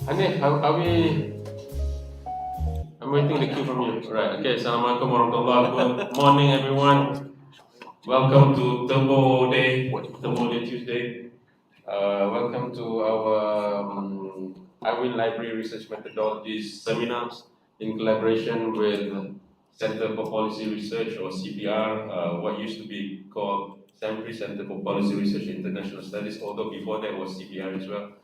Hanif, are we? I'm waiting the cue from you. Right. Okay. Assalamualaikum warahmatullahi wabarakatuh. Good morning, everyone. Welcome to Turbo Day Tuesday. Welcome to our Irwin Library Research Methodologies seminars in collaboration with Center for Policy Research, or CPR, what used to be called SAMPRI, Center for Policy Research International Studies, although before that was CPR as well.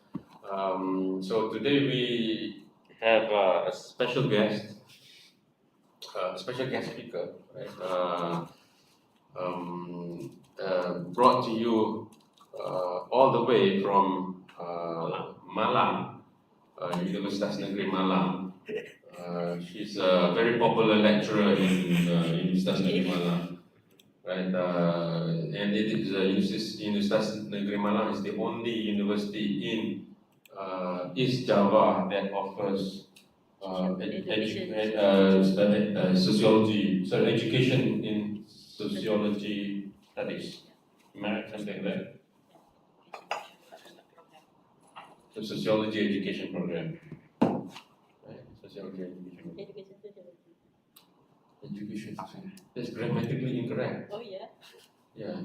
So today we have a special guest speaker, right? Brought to you all the way from Malang, Universitas Negeri Malang. She's a very popular lecturer in Universitas Negeri Malang, right? And it is Universitas Negeri Malang is the only university in East Java that offers education in sociology studies. Am I right? Something like that? The sociology education program. Right? Sociology education. Education sociology. That's grammatically incorrect. Oh yeah. Yeah.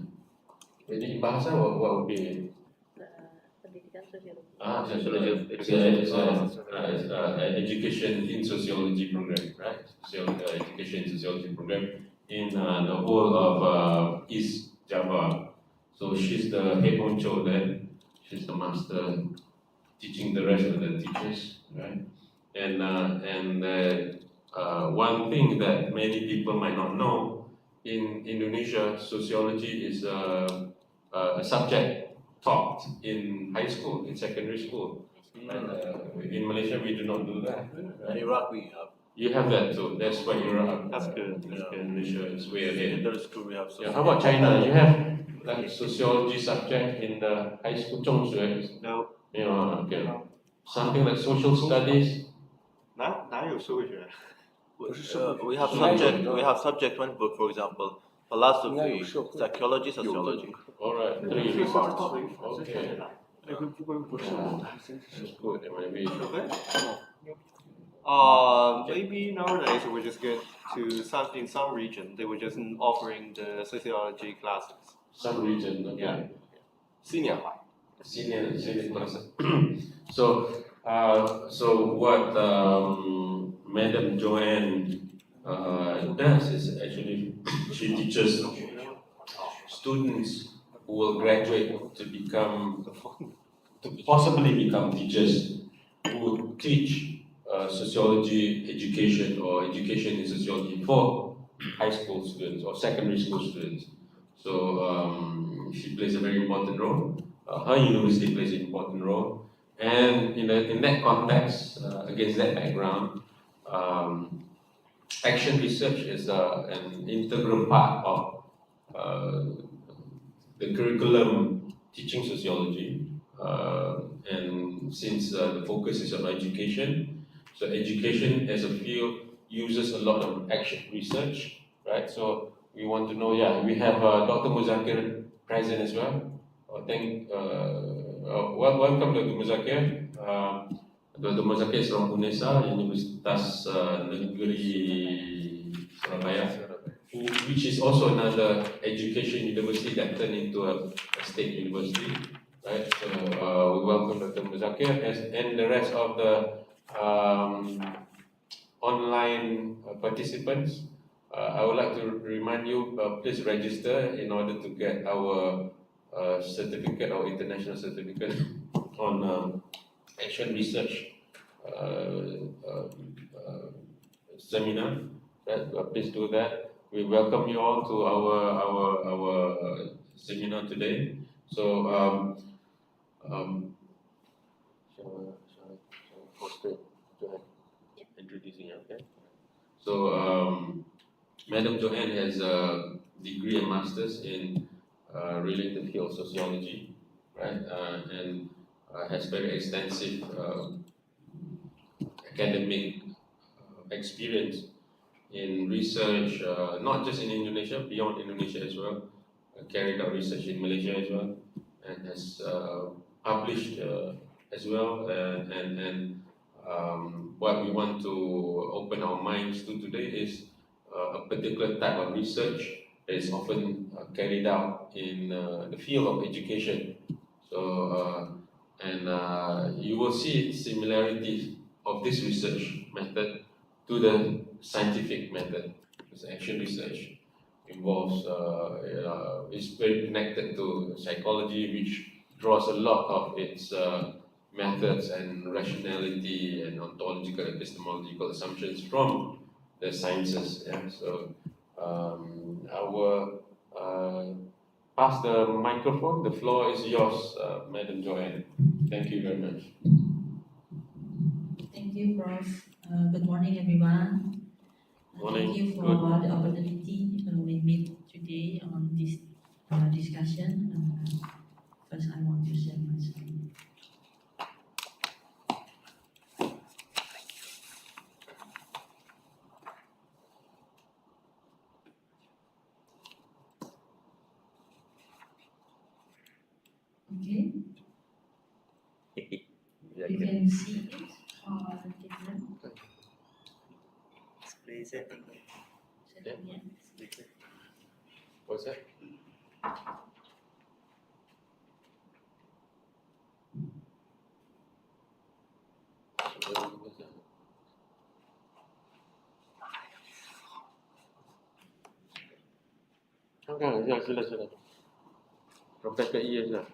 Jadi bahasa what would be? Pendidikan sosiologi. Education in sociology program, right? Education in sociology program in the whole of East Java. So she's the head honcho there. She's the master, teaching the rest of the teachers, right? And one thing that many people might not know, in Indonesia, sociology is a subject taught in high school, in secondary school. And in Malaysia, we do not do that. In Iraq, we have. You have that too. That's why Iraq. That's good. Malaysia is way ahead. That is true. We have. Yeah, how about China? You have like sociology subject in the high school, 中学? No. You know, okay. Something like social studies. We have subject one book, for example, philosophy, psychology, sociology. All right, 3 parts. Okay. That's good. Maybe. Maybe nowadays we're just get to in some region they were just offering the sociology classes. Some region, okay. Yeah. Senior. Class. So what Madam Joanne does is actually she teaches students who will graduate to possibly become teachers who teach sociology education or education in sociology for high school students or secondary school students. So she plays a very important role. Her university plays an important role, and in that context, against that background, action research is an integral part of the curriculum teaching sociology, and since the focus is on education, so education as a field uses a lot of action research, right? So we want to know, we have Dr. Muzakir present as well. Welcome Dr. Muzakir. Dr. Muzakir is from UNESA, Universitas Negeri Surabaya, which is also another education university that turned into a state university, right? So we welcome Dr. Muzakir and the rest of the online participants. I would like to remind you, please register in order to get our certificate or international certificate on action research seminar. Right? Please do that. We welcome you all to our seminar today. So shall I go straight to introducing you, okay? So Madam Joanne has a degree and master's in related field sociology, right? And has very extensive academic experience in research, not just in Indonesia, beyond Indonesia as well. Carried out research in Malaysia as well, and has published as well, and what we want to open our minds to today is a particular type of research that is often carried out in the field of education. So, you will see similarities of this research method to the scientific method. Because action research involves, is very connected to psychology, which draws a lot of its methods and rationality and ontological epistemological assumptions from the sciences. Yeah? So, I will pass the microphone. The floor is yours, Madam Joanne. Thank you very much. Thank you, Prof. Good morning, everyone. Morning. Thank you for Good. the opportunity we meet today on this discussion. First, I want to share my screen. Okay, you can see it or different. Display setting. Yeah. What's that? Ya, sila. Profesor iya sudah.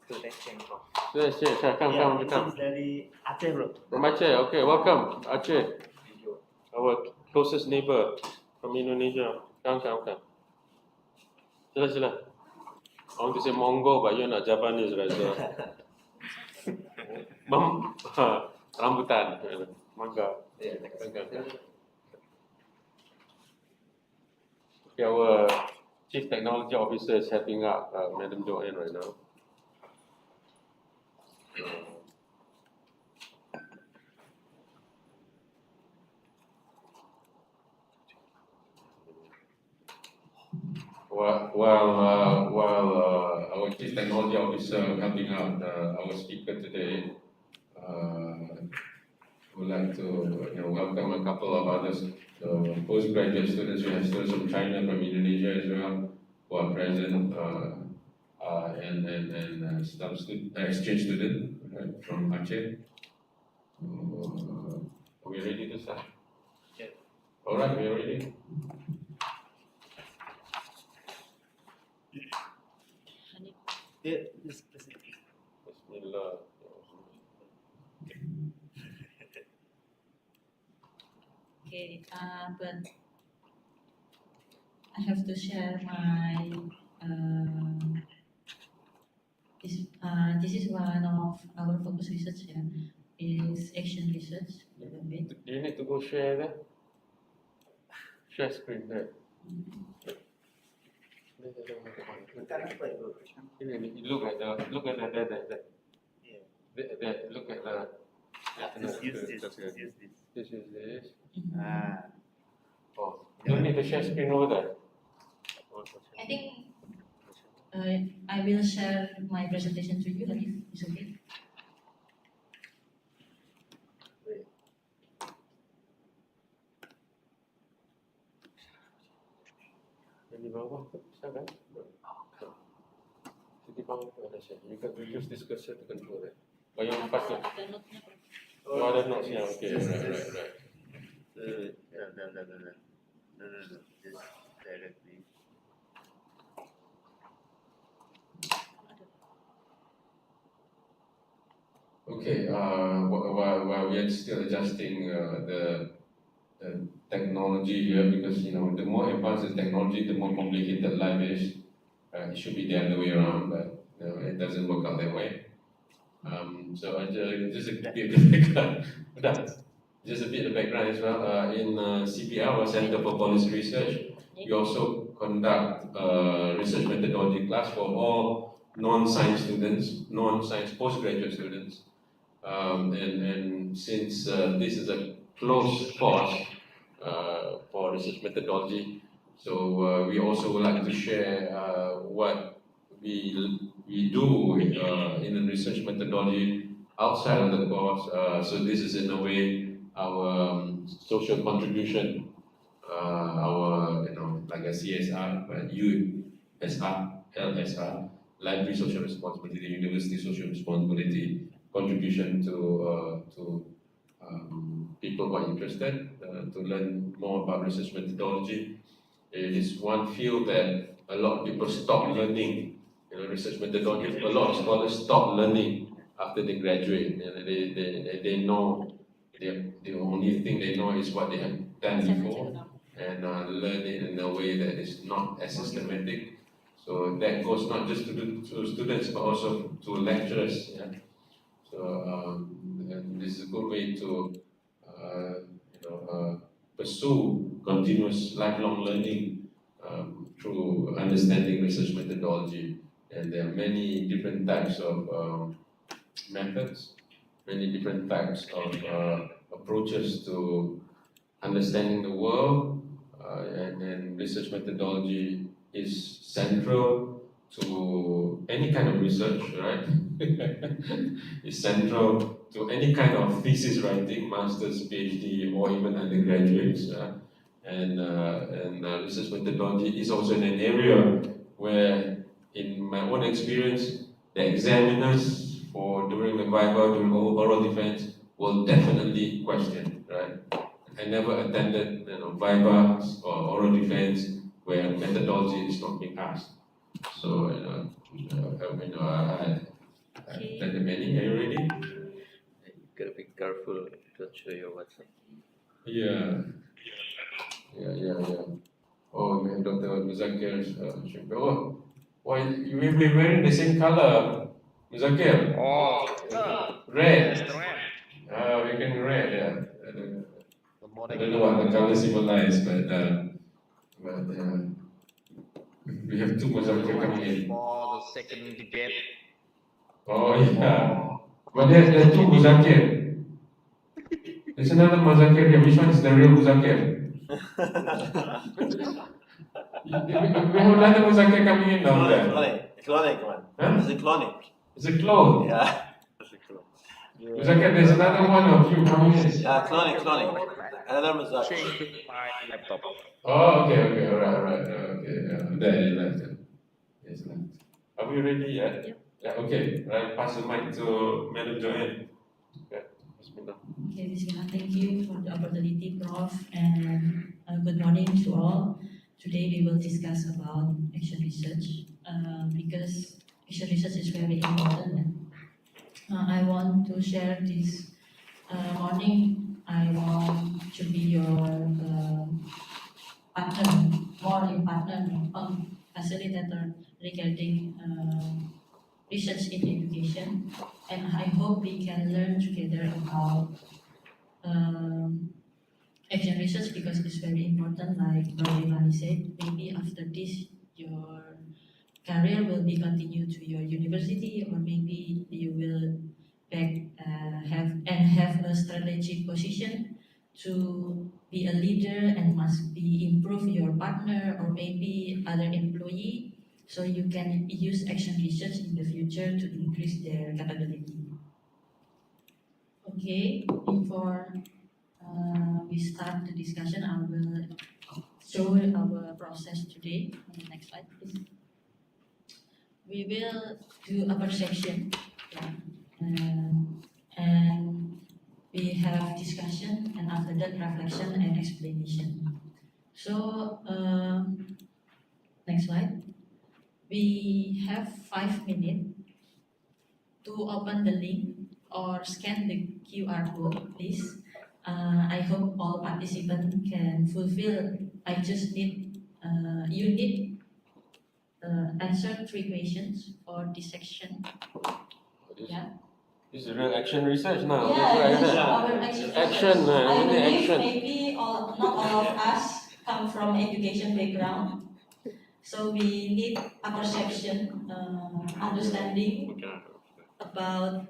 Protection of. Saya come. This is dari Aceh, bro. From Aceh, okay, welcome, Aceh, our closest neighbor from Indonesia. Come. Sila. I want to say Mongol, but you're not Japanese, right? So. Rambutan, mangga. Okay, our Chief Technology Officer is helping out Madam Joanne right now. While our Chief Technology Officer helping out our speaker today, would like to welcome a couple of others, postgraduate students. We have students from China, from Indonesia as well, who are present, and some exchange student from Aceh. Are we ready to start? Yeah. All right, we are ready. Yeah, this present. Bismillah. Okay, but I have to share my this is one of our focus research, yeah, is action research a little bit. Do you need to go share that? Share screen there. Look at that. Look at the. Just use this. This is this. Ah. Oh, do you need to share screen over there? I think I will share my presentation to you, if it's okay. Di bawah tu bisa kan? Di bawah tu ada share. You can use this cursor to control it. Oh, yang empat tu. Oh, ada notes nya. Okay, right. No. Just directly. Okay, while we are still adjusting the technology here, because the more advanced the technology, the more complicated life is. It should be the other way around, but it doesn't work out that way. So just a bit of background. Just a bit of background as well. In CPR, or Center for Policy Research, we also conduct research methodology class for all non-science students, non-science postgraduate students. And since this is a closed course for research methodology, so we also would like to share what we do in the research methodology outside of the course. So this is in a way our social contribution, our like a CSR, but USR, LSR, library social responsibility, university social responsibility, contribution to people who are interested to learn more about research methodology. It is one field that a lot of people stop learning, research methodology. A lot of scholars stop learning after they graduate. They know the only thing they know is what they have done before, and learn it in a way that is not as systematic. So that goes not just to students but also to lecturers. Yeah? So and this is a good way to pursue continuous lifelong learning through understanding research methodology. And there are many different types of methods, many different types of approaches to understanding the world, and research methodology is central to any kind of research, right? It's central to any kind of thesis writing, master's, PhD, or even undergraduates. And research methodology is also in an area where, in my own experience, the examiners during the viva, during oral defense, will definitely question, right? I never attended vivas or oral defense where methodology is not being asked. So I attended many. Are you ready? You gotta be careful, don't show your WhatsApp. Yeah. Oh, we have Dr. Muzakir. Oh, why you will be wearing the same color, Muzakir? Oh, Red. yes, red. We can red. Yeah. I don't know what the color symbolize, but we have two Muzakir coming in. For the second debate. Oh yeah. But there's two Muzakir. There's another Muzakir here. Which one is the real Muzakir? We have another Muzakir coming in now. Cloning, man. Huh? It's a cloning. It's a clone. Yeah. Muzakir, there's another one of you coming in. Yeah, cloning. Another Muzak. Changing my laptop. Oh, okay, alright. Okay, there you left it. Yes, left. Are we ready yet? Yep. Yeah, okay. Right, pass the mic to Madam Joanne. Okay, Bismillah. Okay, Bismillah. Thank you for the opportunity, Prof. And good morning to all. Today we will discuss about action research because action research is very important. I want to share this morning. I want to be your partner, on facilitator regarding research in education, and I hope we can learn together about action research because it's very important. Like Bani said, maybe after this your career will be continued to your university, or maybe you will have a strategic position to be a leader and must be improve your partner or maybe other employee, so you can use action research in the future to increase their capability. Okay, before we start the discussion, I will show our process today. Next slide, please. We will do upper section, and we have discussion, and after that reflection and explanation. So next slide. We have 5 minutes to open the link or scan the QR code, please. I hope all participants can fulfill. I just need you need answer 3 questions for this section. Yeah. This is real action research now. Yeah, this is our action. Action, I only believe action. maybe not all of us come from education background, so we need a perception, understanding about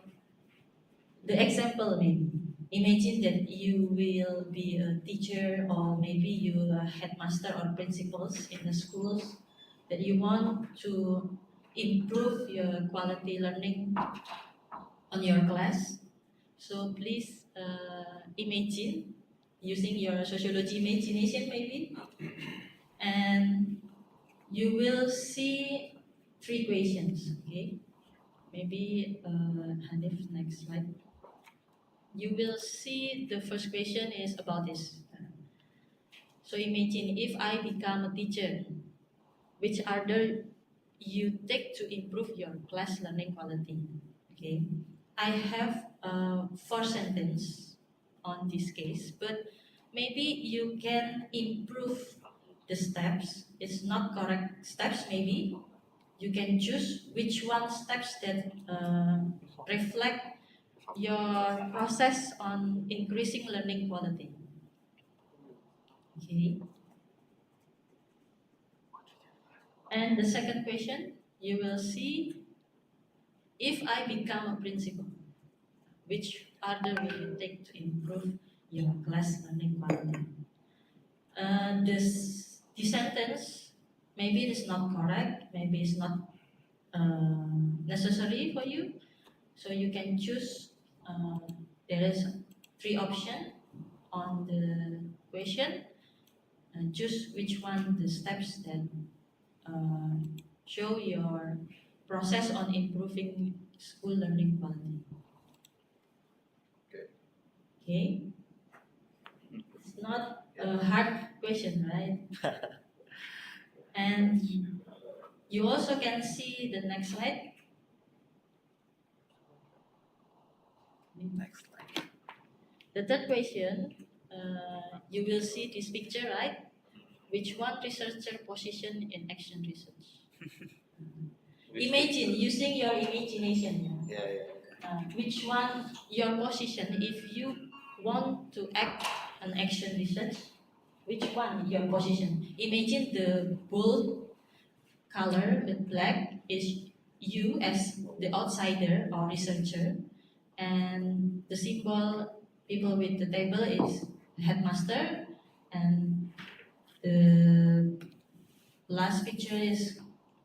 the example. Maybe imagine that you will be a teacher, or maybe you are headmaster or principals in the schools, that you want to improve your quality learning on your class. So please imagine using your sociology imagination maybe, and you will see 3 questions. Okay, maybe Hanif, next slide. You will see the first question is about this. So imagine if I become a teacher, which order you take to improve your class learning quality? Okay, I have 4 sentences on this case, but maybe you can improve the steps. It's not correct steps. Maybe you can choose which one steps that reflect your process on increasing learning quality. Okay. And the second question, you will see, if I become a principal, which order will you take to improve your class learning quality? This sentence, maybe it is not correct, maybe it's not necessary for you, so you can choose. There is 3 options on the question, and choose which one the steps that show your process on improving school learning quality. Okay. It's not a hard question, right? And you also can see the next slide. Next slide. The third question, you will see this picture, right? Which one researcher position in action research? Imagine, using your imagination. Which one your position if you want to act an action research? Which one your position? Imagine the bold color with black is you as the outsider or researcher, and the symbol people with the table is headmaster, and the last picture is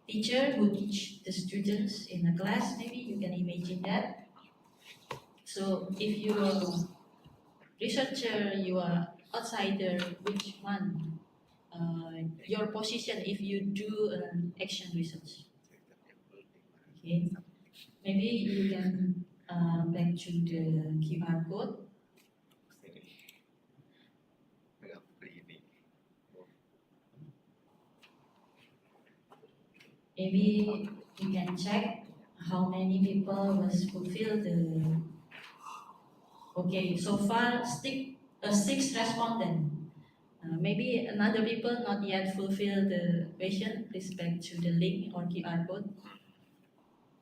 teacher who teach the students in a class. Maybe you can imagine that. So if you are researcher, you are outsider, which one your position if you do an action research? Okay, maybe you can back to the QR code. Maybe you can check how many people was fulfill the. Okay, so far 6 respondent. Maybe another people not yet fulfill the question. Please back to the link or QR code.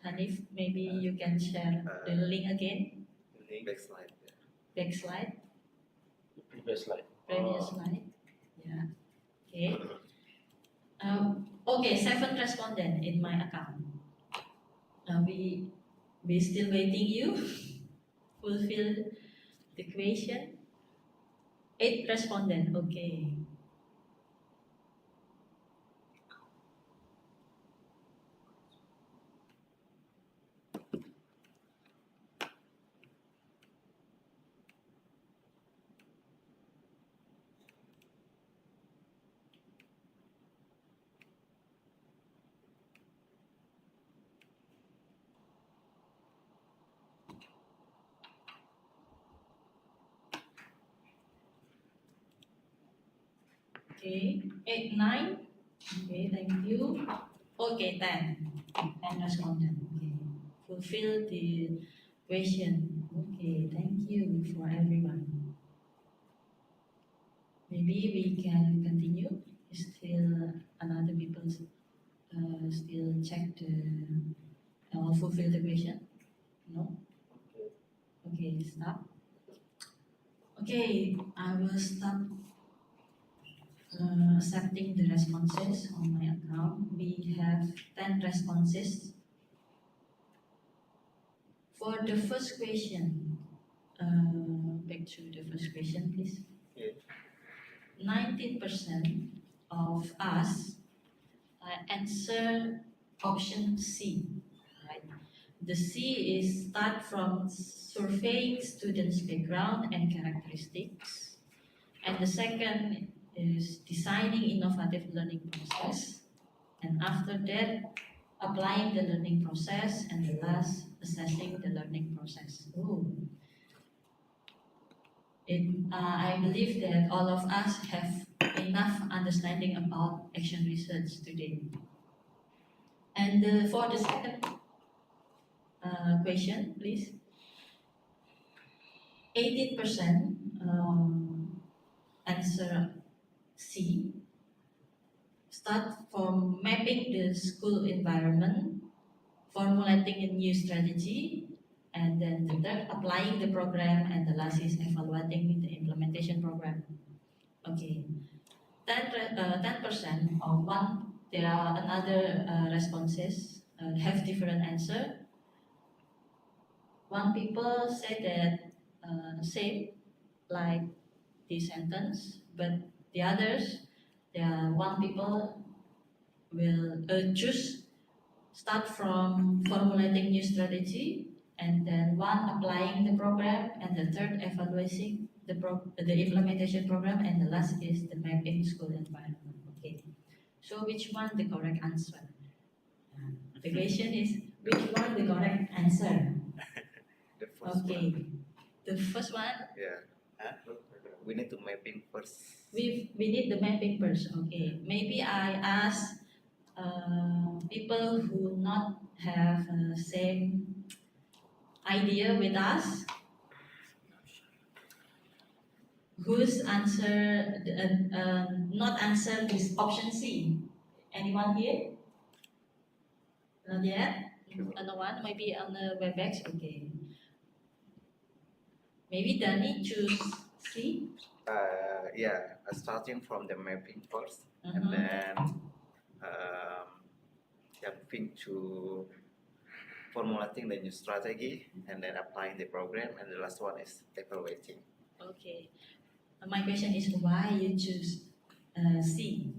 Hanif, maybe you can share the link again. Next slide. Back slide. Previous slide. Previous slide. Yeah. Okay. Okay, 7 respondent in my account. We still waiting you fulfill the question. 8 respondent. Okay. Okay, 8, 9. Okay, thank you. Okay, 10. 10 respondent. Okay, fulfill the question. Okay, thank you for everyone. Maybe we can continue. Still, another people still check the fulfill the question. No. Okay, stop. Okay, I will stop accepting the responses on my account. We have 10 responses. For the first question, back to the first question, please. 19% of us answer option C, right? The C is start from surveying students' background and characteristics. And the second is designing innovative learning process. And after that, applying the learning process. And the last, assessing the learning process. I believe that all of us have enough understanding about action research today. And for the second question, please. 18% answer C. Start from mapping the school environment, formulating a new strategy, and then the third, applying the program, and the last is evaluating the implementation program. Okay, 10% of one, there are another responses have different answer. One people say that same like this sentence, but the others, one people will choose start from formulating new strategy, and then one applying the program, and the third evaluating the implementation program, and the last is the mapping school environment. Okay, so which one the correct answer? The question is which one the correct answer? The first Okay, one. the first one. Yeah. We need to mapping first. We need the mapping first. Okay, maybe I ask people who not have same idea with us. Whose answer not answer this option C? Anyone here? Not yet. No one. Maybe on the WebEx. Okay. Maybe Dani choose C. Yeah, starting from the mapping first, Mhm. and then jumping to formulating the new strategy, and then applying the program, and the last one is evaluating. Okay. My question is why you choose C?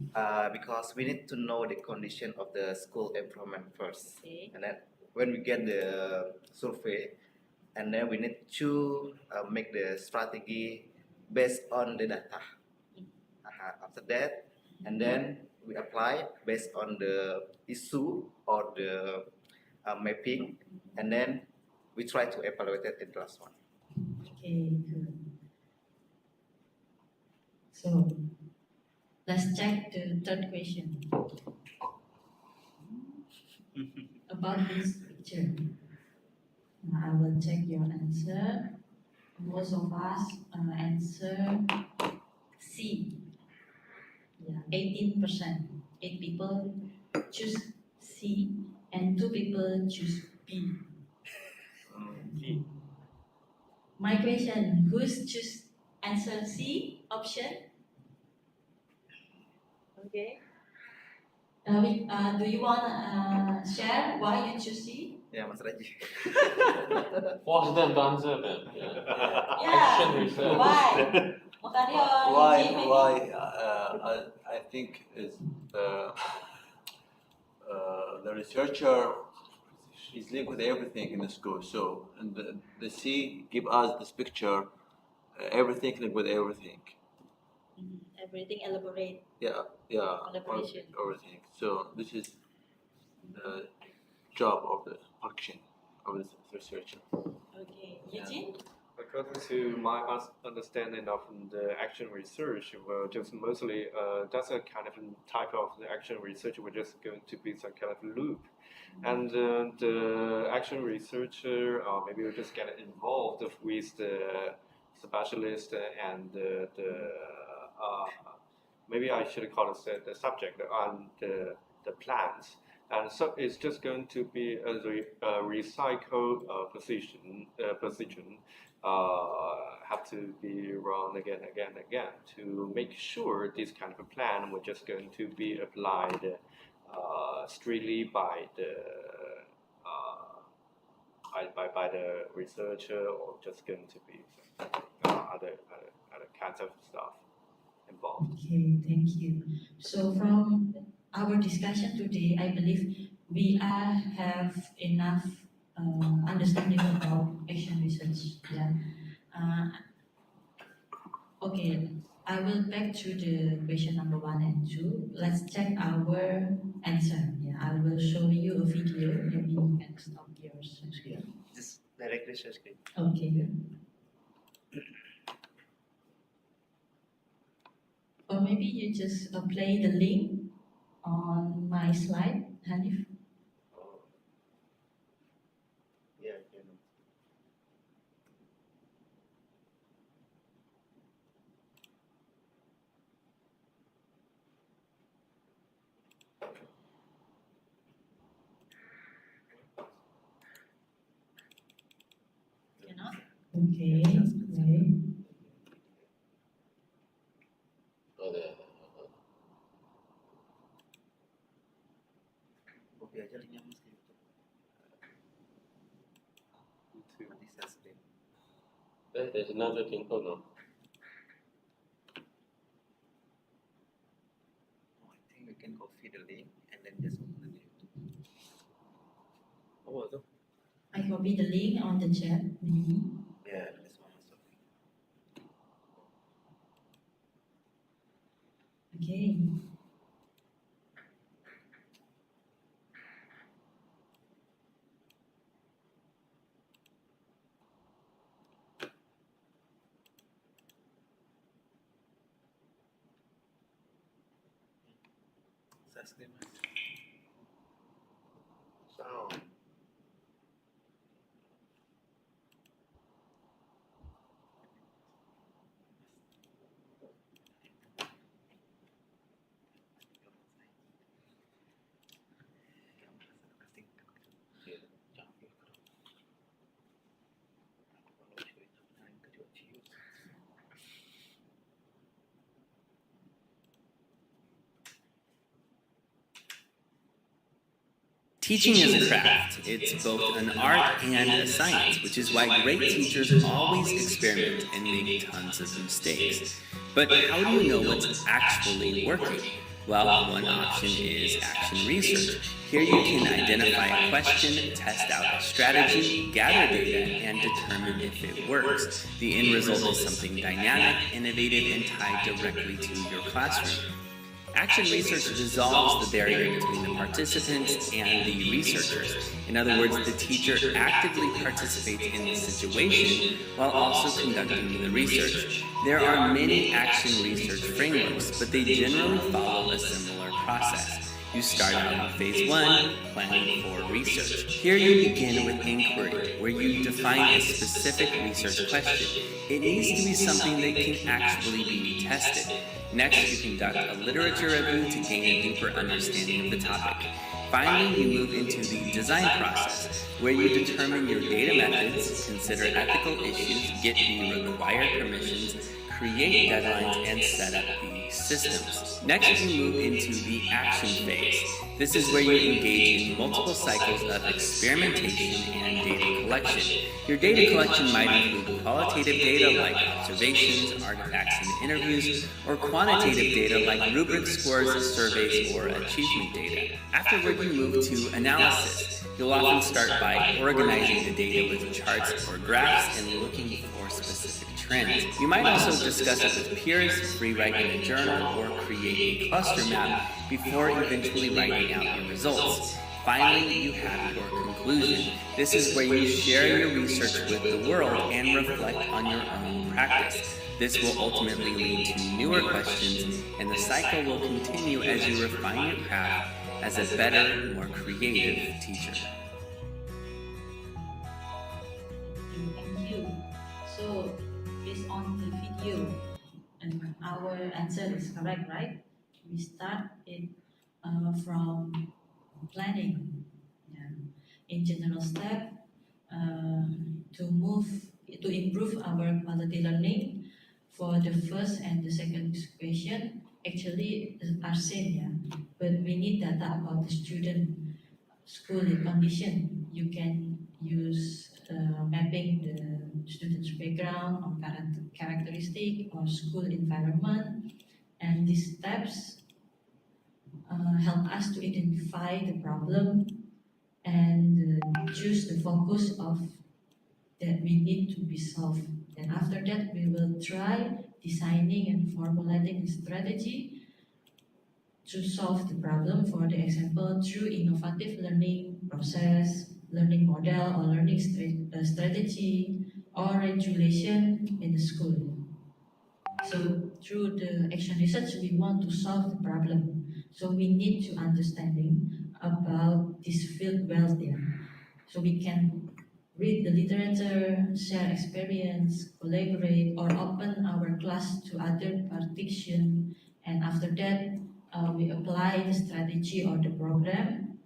Because we need to know the condition of the school environment first, Okay. and then when we get the survey, and then we need to make the strategy based on the data. After that, and then we apply based on the issue or the mapping, and then we try to evaluate it in the last one. Okay, good. So let's check the third question about this picture. Now I will check your answer. Most of us answer C. Yeah, 18%. 8 people choose C, and 2 people choose B. My question: who's choose answer C option? Okay. Do you want to share why you choose C? Yeah, Mas Raji. Force them to answer them. Yeah. Action research. Why? Makanya Why? I think is the researcher is linked with everything in the school. So, and the C give us this picture, everything linked with everything. everything elaborate. Yeah, Collaboration. everything. So this is the job of the function of the researcher. Okay, Eugene. According to my understanding of the action research, well, just mostly that's a kind of type of the action research. We're just going to be some kind of loop, and the action researcher maybe will just get involved with the specialist and maybe I should call it the subject and the plans. And so it's just going to be a recycle position have to be run again to make sure this kind of a plan was just going to be applied strictly by the researcher, or just going to be other kinds of stuff involved. Okay, thank you. So from our discussion today, I believe we have enough understanding about action research. Yeah. Okay, I will back to the question number 1 and 2. Let's check our answer. Yeah, I will show you a video. Maybe you can stop your screen. Just directly share screen. Okay. Or maybe you just play the link on my slide, Hanif. Yeah. Cannot? Okay. Wait. Copy aja linknya mas ke YouTube. Nanti share screen. There's another thing. Hold on. Oh, I think we can copy the link and then just open the YouTube. Apa tu? I copy the link on the chat, maybe. Yeah, this one is okay. Okay. Share screen mas. Sound. Teaching is a craft. It's both an art and a science, which is why great teachers always experiment and make tons of mistakes. But how do you know what's actually working? Well, one option is action research. Here you can identify a question, test out a strategy, gather data, and determine if it works. The end result is something dynamic, innovative, and tied directly to your classroom. Action research dissolves the barrier between the participants and the researchers. In other words, the teacher actively participates in the situation while also conducting the research. There are many action research frameworks, but they generally follow a similar process. You start out in phase 1, planning for research. Here you begin with inquiry, where you define a specific research question. It needs to be something that can actually be tested. Next, you conduct a literature review to gain a deeper understanding of the topic. Finally, you move into the design process, where you determine your data methods, consider ethical issues, get the required permissions, create deadlines, and set up the systems. Next, you move into the action phase. This is where you engage in multiple cycles of experimentation and data collection. Your data collection might include qualitative data like observations, artifacts, and interviews, or quantitative data like rubric scores, surveys, or achievement data. Afterward, you move to analysis. You'll often start by organizing the data with charts or graphs and looking for specific trends. You might also discuss it with peers, rewrite in a journal, or create a cluster map before eventually writing out your results. Finally, you have your conclusion. This is where you share your research with the world and reflect on your own practice. This will ultimately lead to newer questions, and the cycle will continue as you refine your craft as a better, more creative teacher. Thank you. So, based on the video, and our answer is correct, right? We start it from planning. Yeah. In general step, to improve our quality learning for the first and the second question actually are same, yeah. But we need data about the student school condition. You can use mapping the student's background or characteristic or school environment, and these steps help us to identify the problem and choose the focus of that we need to be solved. And after that, we will try designing and formulating a strategy to solve the problem. For the example, through innovative learning process, learning model, or learning strategy, or regulation in the school. So through the action research, we want to solve the problem. So we need to understanding about this field well there. So we can read the literature, share experience, collaborate, or open our class to other participants. And after that, we apply the strategy or the program.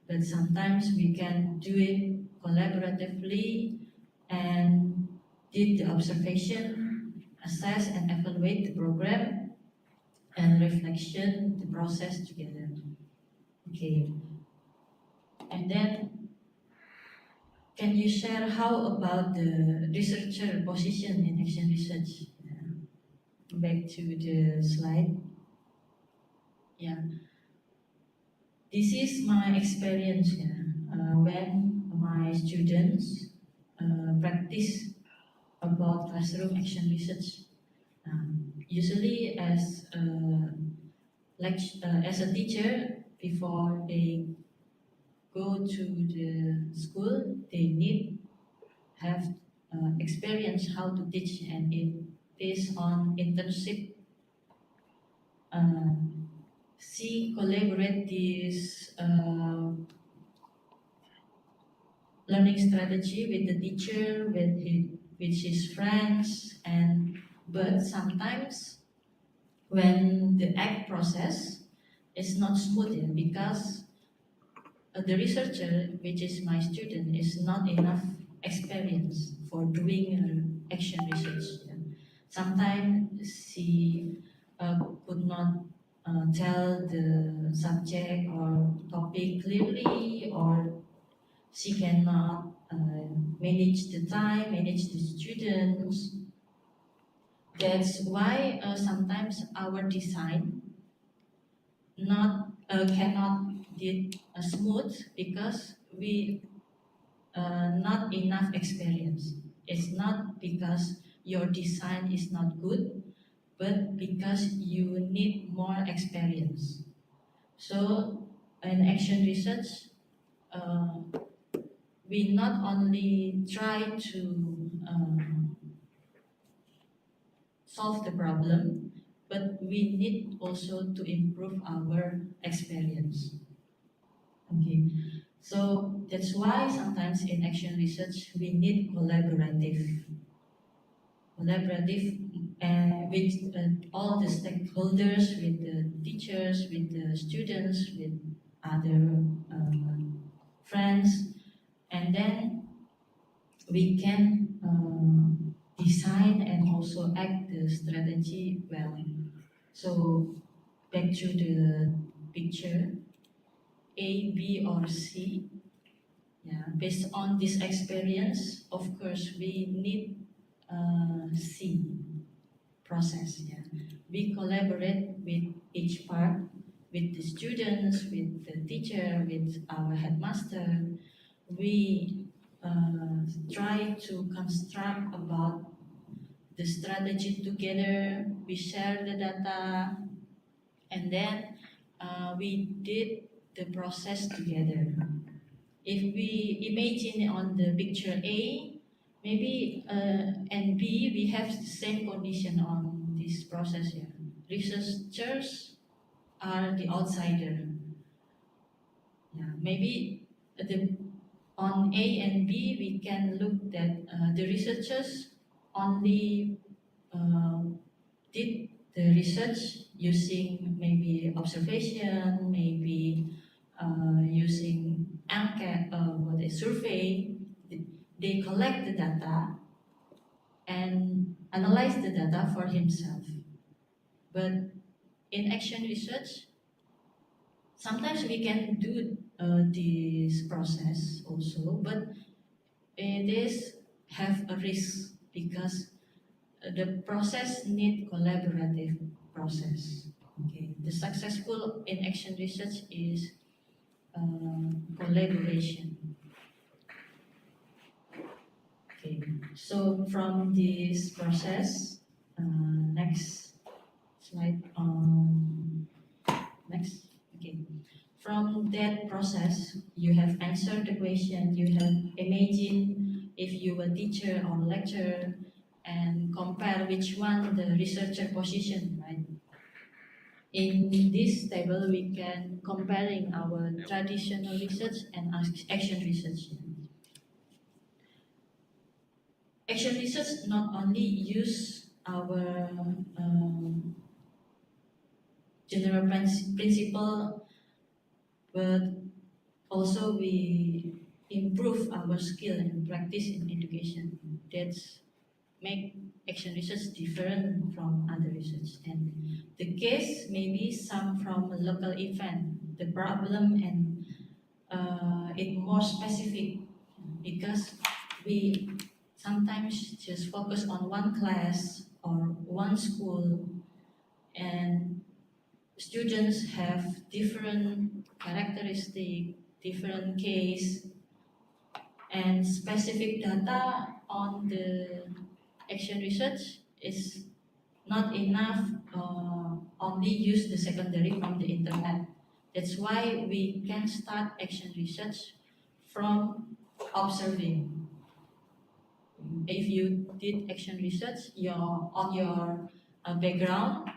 But sometimes we can do it collaboratively and did the observation, assess and evaluate the program, and reflection the process together. Okay. And then can you share how about the researcher position in action research? Back to the slide. Yeah. This is my experience when my students practice about classroom action research. Usually as a teacher, before they go to the school, they need have experience how to teach, and it based on internship. She collaborate this learning strategy with the teacher, with his friends, and but sometimes when the act process is not smooth because the researcher, which is my student, is not enough experience for doing action research. Sometimes she could not tell the subject or topic clearly, or she cannot manage the time, manage the students. That's why sometimes our design not cannot get smooth because we not enough experience. It's not because your design is not good, but because you need more experience. So in action research, we not only try to solve the problem, but we need also to improve our experience. Okay, so that's why sometimes in action research we need collaborative with all the stakeholders, with the teachers, with the students, with other friends, and then we can design and also act the strategy well. So back to the picture, A, B, or C. Yeah, based on this experience, of course, we need C process. Yeah, we collaborate with each part, with the students, with the teacher, with our headmaster. We try to construct about the strategy together. We share the data, and then we did the process together. If we imagine on the picture A, maybe and B, we have the same condition on this process here. Researchers are the outsider. Yeah, maybe on A and B, we can look that the researchers only did the research using maybe observation, maybe using enquete, what a survey. They collect the data and analyze the data for himself. But in action research, sometimes we can do this process also, but it is have a risk because the process need collaborative process. Okay, the successful in action research is collaboration. Okay, so from this process, next slide. Next. Okay. From that process, you have answered the question. You have imagined if you were teacher or lecturer, and compare which one the researcher position, right? In this table, we can comparing our traditional research and action research. Action research not only use our general principle, but also we improve our skill and practice in education. That's make action research different from other research. And the case maybe some from a local event, the problem and it more specific, because we sometimes just focus on one class or one school, and students have different characteristic, different case, and specific data on the action research is not enough. Only use the secondary from the internet. That's why we can start action research from observing. If you did action research on your background,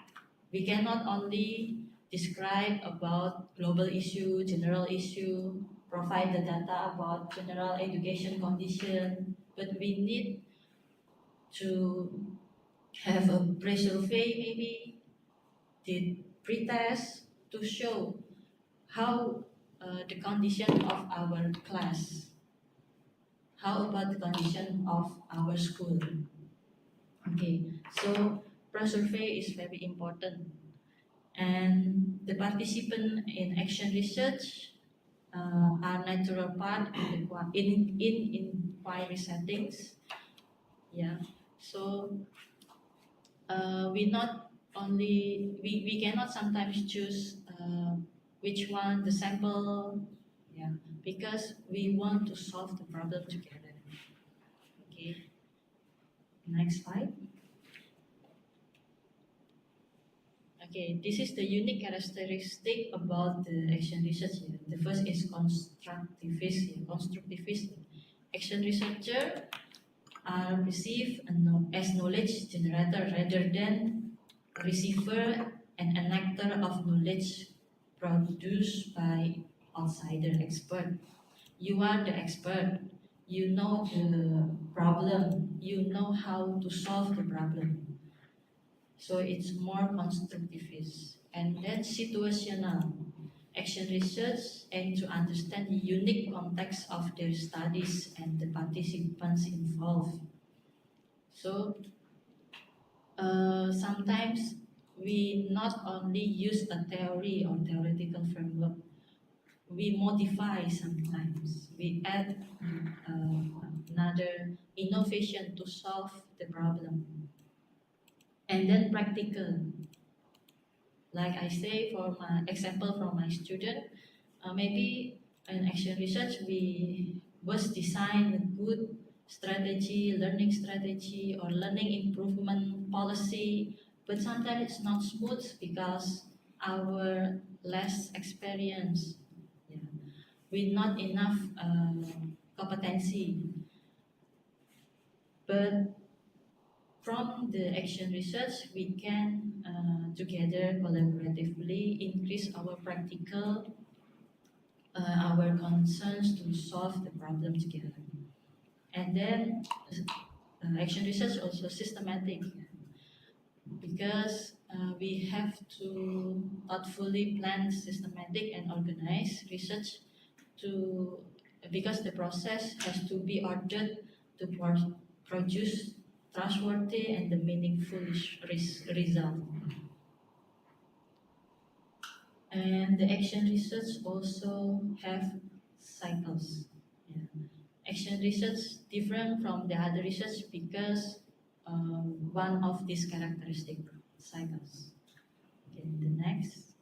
we cannot only describe about global issue, general issue, provide the data about general education condition, but we need to have a pre-survey maybe, did pre-test to show how the condition of our class, how about the condition of our school. Okay, so pre-survey is very important. And the participant in action research are natural part in inquiry settings. Yeah, so we not only we cannot sometimes choose which one the sample. Yeah, because we want to solve the problem together. Okay, next slide. Okay, this is the unique characteristic about the action research here. The first is constructivist. Constructivist action researcher are perceived as knowledge generator rather than receiver and enactor of knowledge produced by outsider expert. You are the expert. You know the problem. You know how to solve the problem. So it's more constructivist. And then situational. Action research aim to understand the unique context of their studies and the participants involved. So sometimes we not only use a theory or theoretical framework, we modify sometimes. We add another innovation to solve the problem. And then practical. Like I say, for my example from my student, maybe in action research we was design a good strategy, learning strategy or learning improvement policy, but sometimes it's not smooth because our less experience, yeah, with not enough competency. But from the action research, we can together collaboratively increase our practical, our concerns to solve the problem together. And then action research also systematic, because we have to thoughtfully plan, systematic and organize research to, because the process has to be ordered to produce trustworthy and the meaningful result. And the action research also have cycles. Yeah. Action research different from the other research because one of these characteristic cycles. Okay, the next.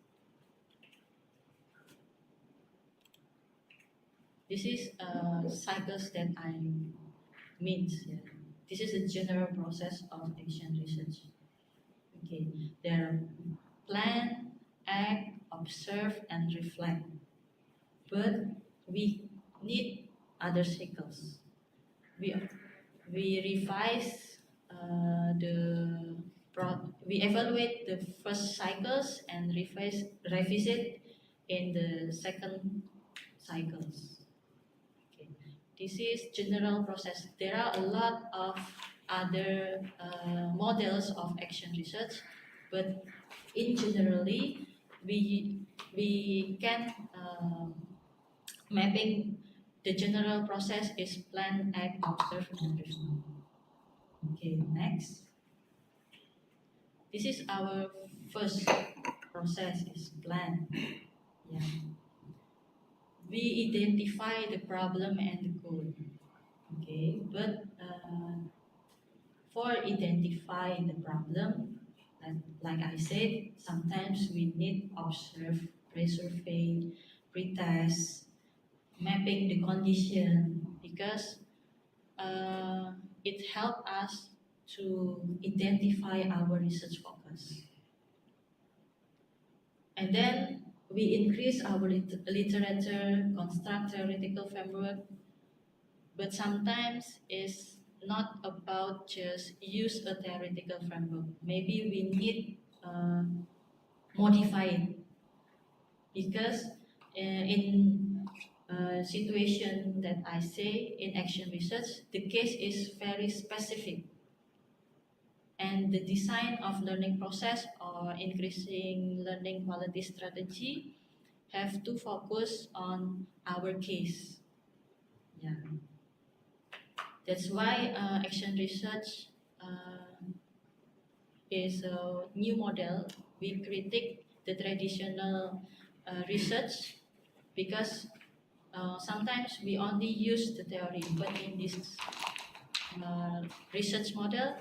This is cycles that I mean. Yeah. This is a general process of action research. Okay, there are plan, act, observe, and reflect. But we need other cycles. We we revise we evaluate the first cycles and revisit in the second cycles. Okay. This is general process. There are a lot of other models of action research, but in generally we can mapping the general process is plan, act, observe, and reflect. Okay, next. This is our first process is plan. Yeah. We identify the problem and the goal. Okay, but for identifying the problem, like I said, sometimes we need observe, pre-survey, pretest, mapping the condition because it helps us to identify our research focus. And then we increase our literature, construct theoretical framework, but sometimes it's not about just use a theoretical framework. Maybe we need modify it because in situation that I say in action research, the case is very specific. And the design of learning process or increasing learning quality strategy have to focus on our case. Yeah. That's why action research is a new model. We critique the traditional research because sometimes we only use the theory, but in this research model,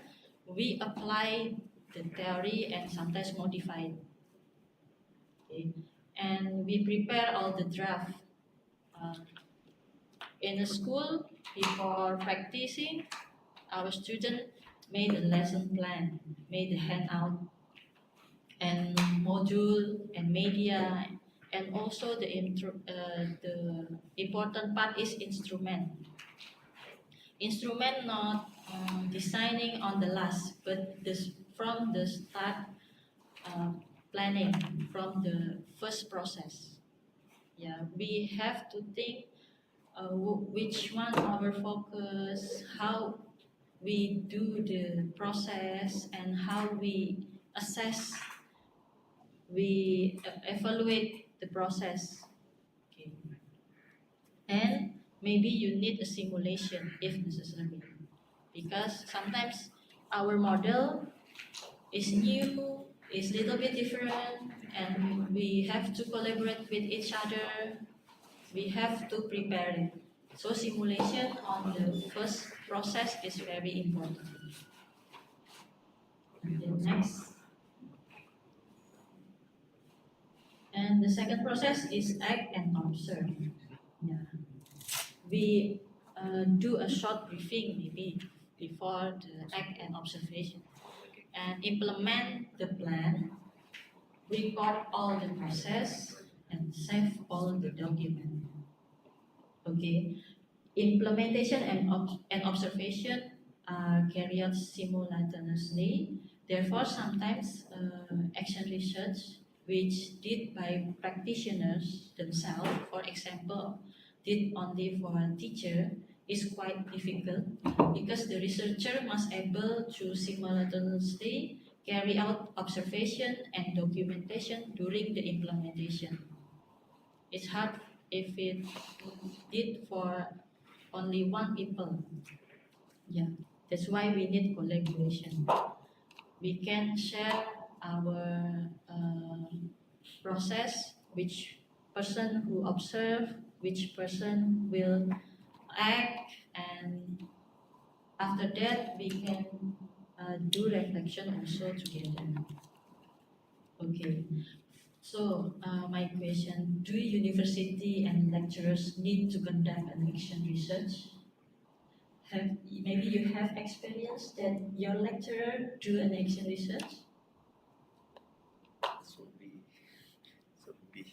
we apply the theory and sometimes modify it. Okay. And we prepare all the draft. In a school, before practicing, our student made a lesson plan, made a handout, and module and media, and also the important part is instrument. Instrument not designing on the last, but from the start planning, from the first process. Yeah, we have to think which one our focus, how we do the process, and how we assess, we evaluate the process. Okay. And maybe you need a simulation if necessary, because sometimes our model is new, is little bit different, and we have to collaborate with each other. We have to prepare it. So simulation on the first process is very important. And then next. And the second process is act and observe. Yeah. We do a short briefing maybe before the act and observation and implement the plan, record all the process, and save all the document. Okay, implementation and observation are carried out simultaneously. Therefore, sometimes action research, which did by practitioners themselves, for example, did only for a teacher, is quite difficult because the researcher must able to simultaneously carry out observation and documentation during the implementation. It's hard if it did for only one people. Yeah, that's why we need collaboration. We can share our process, which person who observe, which person will act, and after that we can do reflection also together. Okay. So my question: do university and lecturers need to conduct an action research? Maybe you have experience that your lecturer do an action research? Should be. Should be.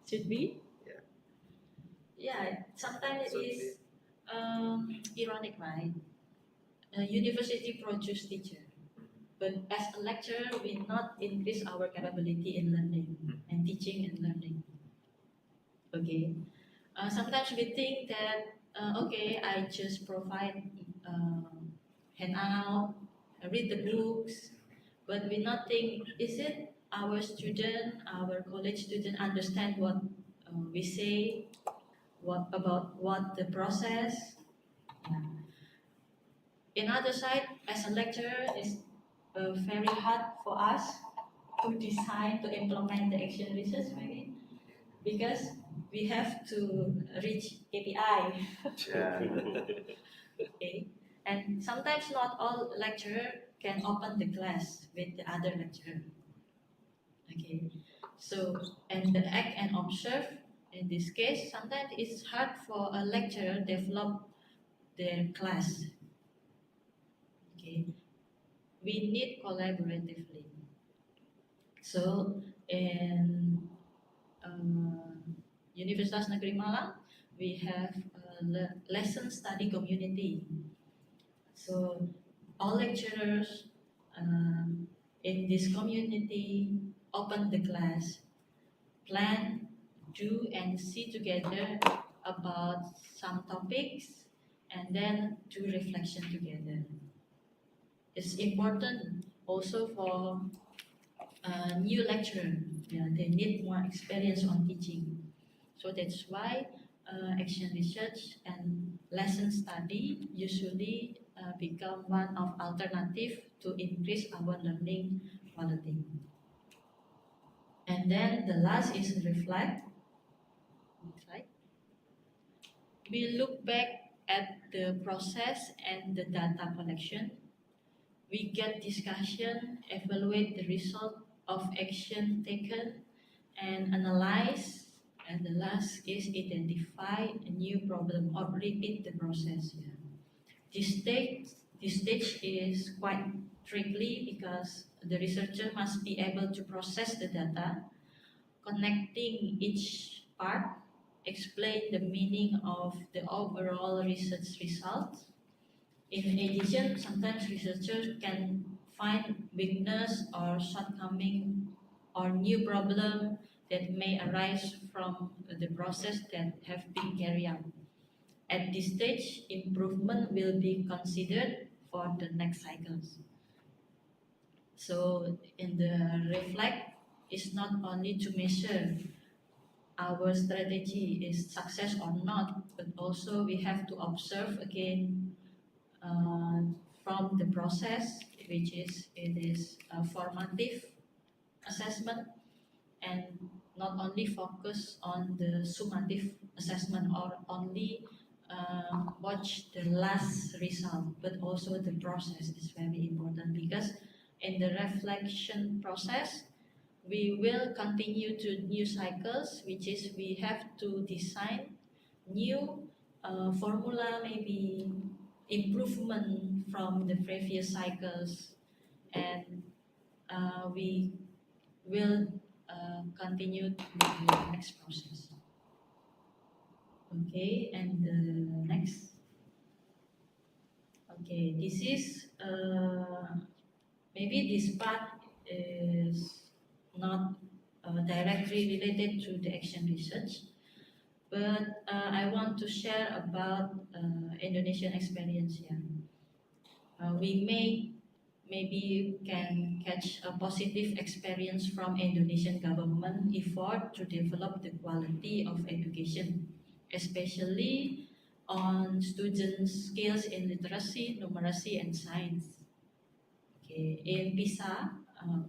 Should be? Yeah. Yeah, sometimes it Should is ironic, right? A university produce teacher, but as a lecturer, we not increase our capability in learning and teaching and learning. Okay. Sometimes we think that okay, I just provide handout, read the books, but we not think, is it our student, our college student understand what we say, what about what the process. Yeah. In other side, as a lecturer, it's very hard for us to design, to implement the action research maybe, because we have to reach KPI. Yeah. Okay. And sometimes not all lecturer can open the class with the other lecturer. Okay. So, and the act and observe, in this case, sometimes it's hard for a lecturer develop their class. Okay. We need collaboratively. So, in Universitas Negeri Malang, we have a lesson study community. So all lecturers in this community open the class, plan, do and see together about some topics, and then do reflection together. It's important also for new lecturer. Yeah, they need more experience on teaching. So that's why action research and lesson study usually become one of alternative to increase our learning quality. And then the last is reflect. Right? We look back at the process and the data collection. We get discussion, evaluate the result of action taken, and analyze. And the last is identify a new problem or repeat the process. Yeah. This stage is quite tricky because the researcher must be able to process the data, connecting each part, explain the meaning of the overall research result. In addition, sometimes researchers can find weakness or shortcoming or new problem that may arise from the process that have been carried out. At this stage, improvement will be considered for the next cycles. So in the reflect, it's not only to measure our strategy is success or not, but also we have to observe again from the process, which is it is a formative assessment, and not only focus on the summative assessment or only watch the last result, but also the process is very important, because in the reflection process we will continue to new cycles, which is we have to design new formula, maybe improvement from the previous cycles, and we will continue to the next process. Okay, and the next. Okay, this is maybe this part is not directly related to the action research, but I want to share about Indonesian experience here. We may maybe can catch a positive experience from Indonesian government effort to develop the quality of education, especially on students' skills in literacy, numeracy, and science. Okay, in PISA,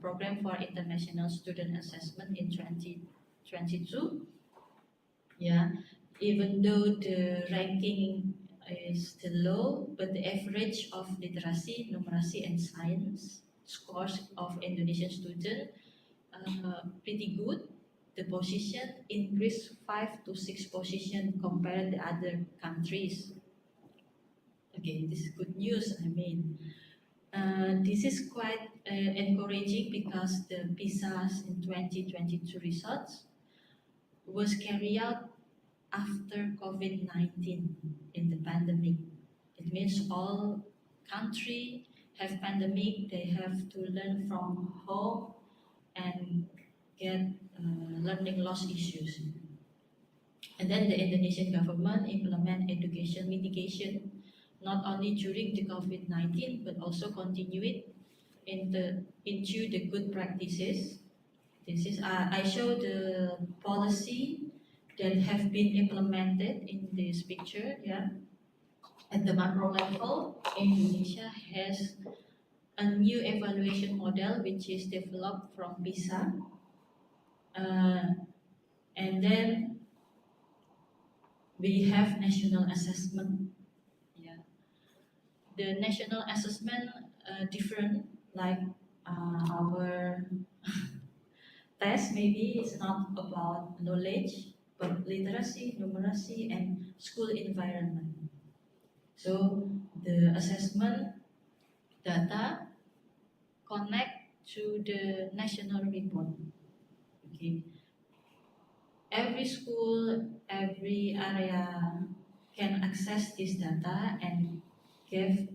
Program for International Student Assessment in 2022, yeah, even though the ranking is still low, but the average of literacy, numeracy, and science scores of Indonesian students pretty good. The position increased 5 to 6 position compared to other countries. Okay, this is good news. I mean, this is quite encouraging because the PISA's in 2022 results was carried out after COVID-19 in the pandemic. It means all country have pandemic, they have to learn from home and get learning loss issues. And then the Indonesian government implement education mitigation not only during the COVID-19 but also continue it into the good practices. This is I show the policy that have been implemented in this picture. Yeah, at the macro level, Indonesia has a new evaluation model which is developed from PISA, and then we have national assessment. Yeah, the national assessment different like our test maybe is not about knowledge but literacy, numeracy, and school environment. So the assessment data connect to the national report. Okay. Every school, every area can access this data and get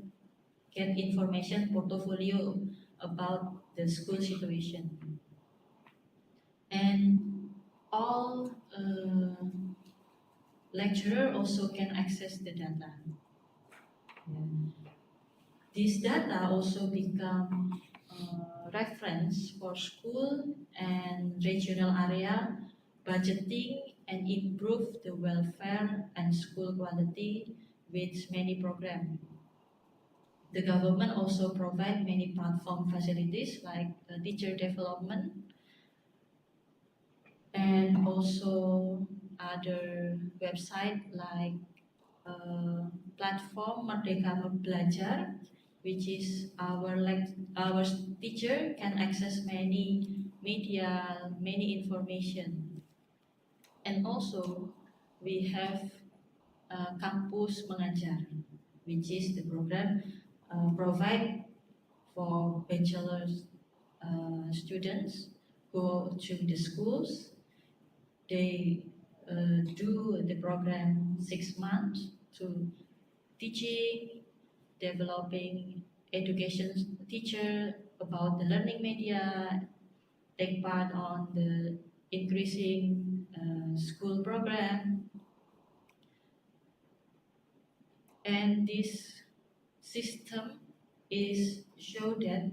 information portfolio about the school situation. And all lecturer also can access the data. This data also become reference for school and regional area budgeting and improve the welfare and school quality with many programs. The government also provide many platform facilities like teacher development and also other website like platform Merdeka Belajar, which is our teacher can access many media, many information, and also we have Kampus Mengajar, which is the program provide for bachelor's students go to the schools. They do the program 6 months to teaching, developing education teacher about the learning media, take part on the increasing school program. And this system is show that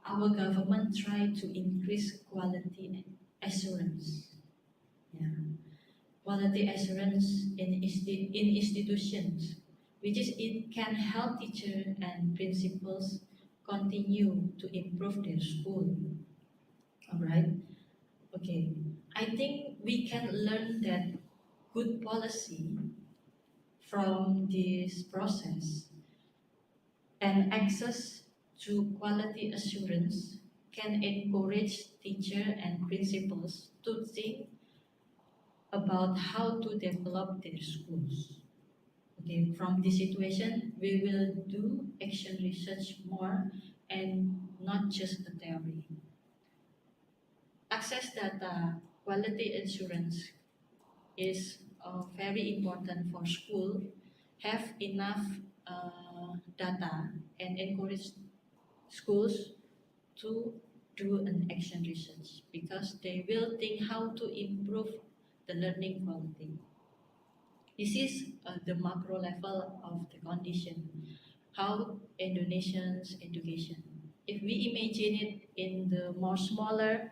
our government try to increase quality assurance. Yeah. Quality assurance in institutions, which is it can help teachers and principals continue to improve their school. All right. Okay. I think we can learn that good policy from this process, and access to quality assurance can encourage teachers and principals to think about how to develop their schools. Okay, from this situation, we will do action research more and not just the theory. Access data, quality assurance is very important for school. Have enough data and encourage schools to do an action research because they will think how to improve the learning quality. This is the macro level of the condition, how Indonesians education. If we imagine it in the more smaller,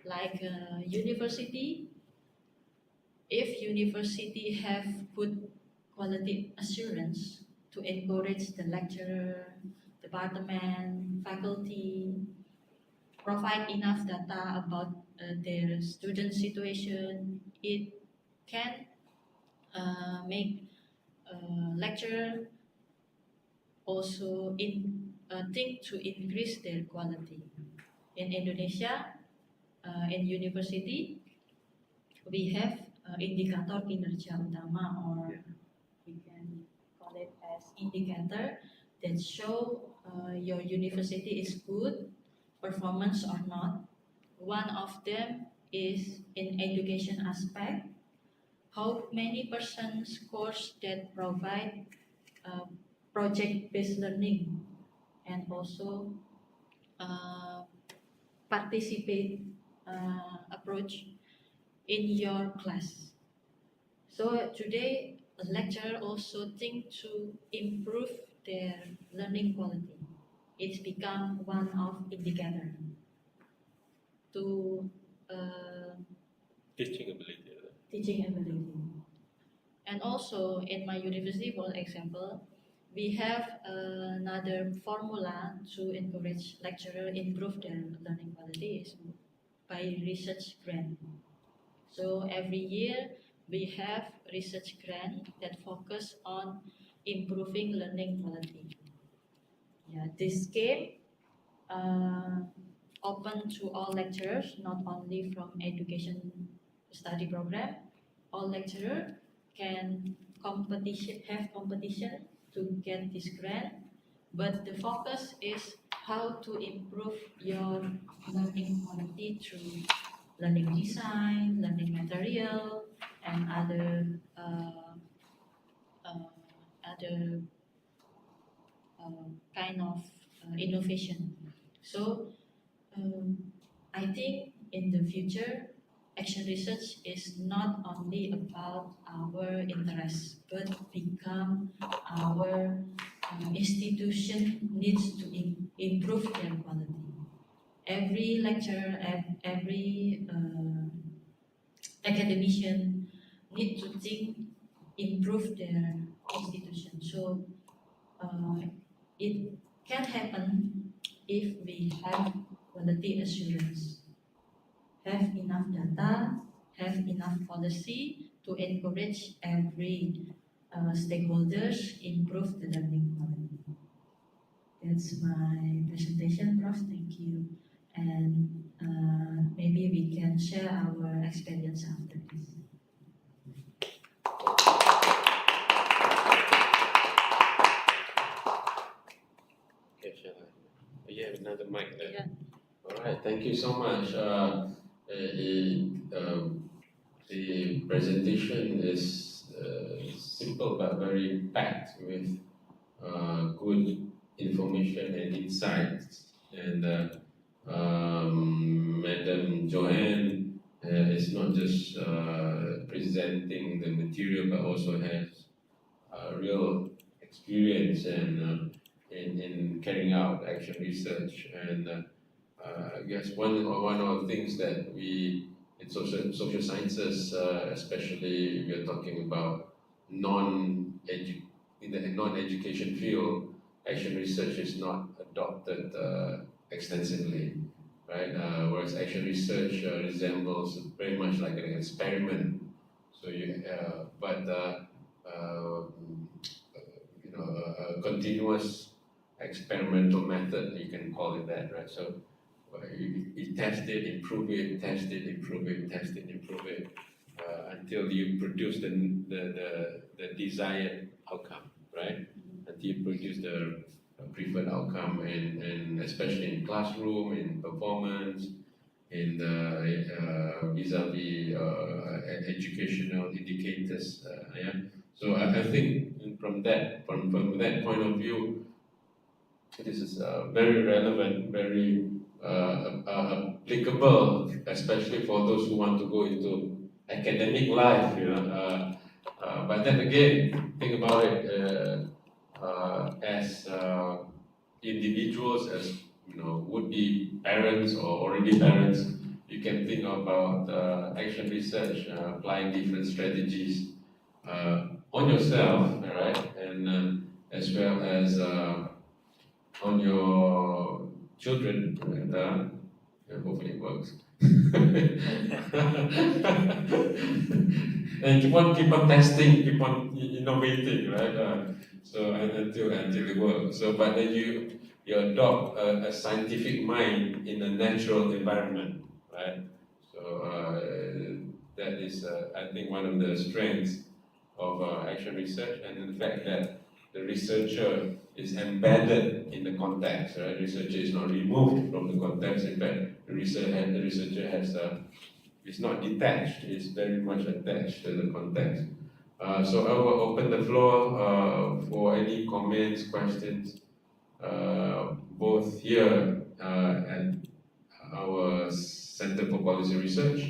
like university, if university have good quality assurance to encourage the lecturer, department, faculty, provide enough data about their student situation, it can make lecturer also think to increase their quality. In Indonesia, in university, we have indikator kinerja utama, or we can call it as indicator that show your university is good performance or not. One of them is in education aspect, how many persons course that provide project-based learning, and also participate approach in your class. So today, a lecturer also think to improve their learning quality. It's become one of indicator to Teaching ability. teaching ability. And also in my university, for example, we have another formula to encourage lecturer improve their learning quality is by research grant. So every year we have research grant that focus on improving learning quality. Yeah, this scheme open to all lecturers, not only from education study program. All lecturer can have competition to get this grant, but the focus is how to improve your learning quality through learning design, learning material, and other kind of innovation. So I think in the future, action research is not only about our interests, but become our institution needs to improve their quality. Every lecturer, every academician need to think, improve their institution. So it can happen if we have quality assurance, have enough data, have enough policy to encourage every stakeholders improve the learning quality. That's my presentation, Prof. Thank you. And maybe we can share our experience after this. Okay, shall I? You have another mic there. Yeah. All right, thank you so much. The presentation is simple but very packed with good information and insights. And Madam Joanne is not just presenting the material but also has real experience in carrying out action research. And I guess one of the things that we in social sciences, especially if we're talking about in the non-education field, action research is not adopted extensively, right? Whereas action research resembles very much like an experiment. So a continuous experimental method, you can call it that, right? So you test it, improve it, test it, improve it, test it, improve it, until you produce the desired outcome, right? Until you produce the preferred outcome, and especially in classroom, in performance, in the vis-a-vis educational indicators, yeah. So I think from that point of view, this is very relevant, very applicable, especially for those who want to go into academic life, you know. But then again, think about it as individuals, as you know, would-be parents or already parents. You can think about action research, applying different strategies on yourself, right, and as well as on your children, and hopefully it works. And keep on testing, keep on innovating, right? So until it works. So, but then you adopt a scientific mind in a natural environment, right? So that is, I think, one of the strengths of action research, and the fact that the researcher is embedded in the context, right? Researcher is not removed from the context. In fact, the researcher has is not detached; it's very much attached to the context. So I will open the floor for any comments, questions, both here at our Center for Policy Research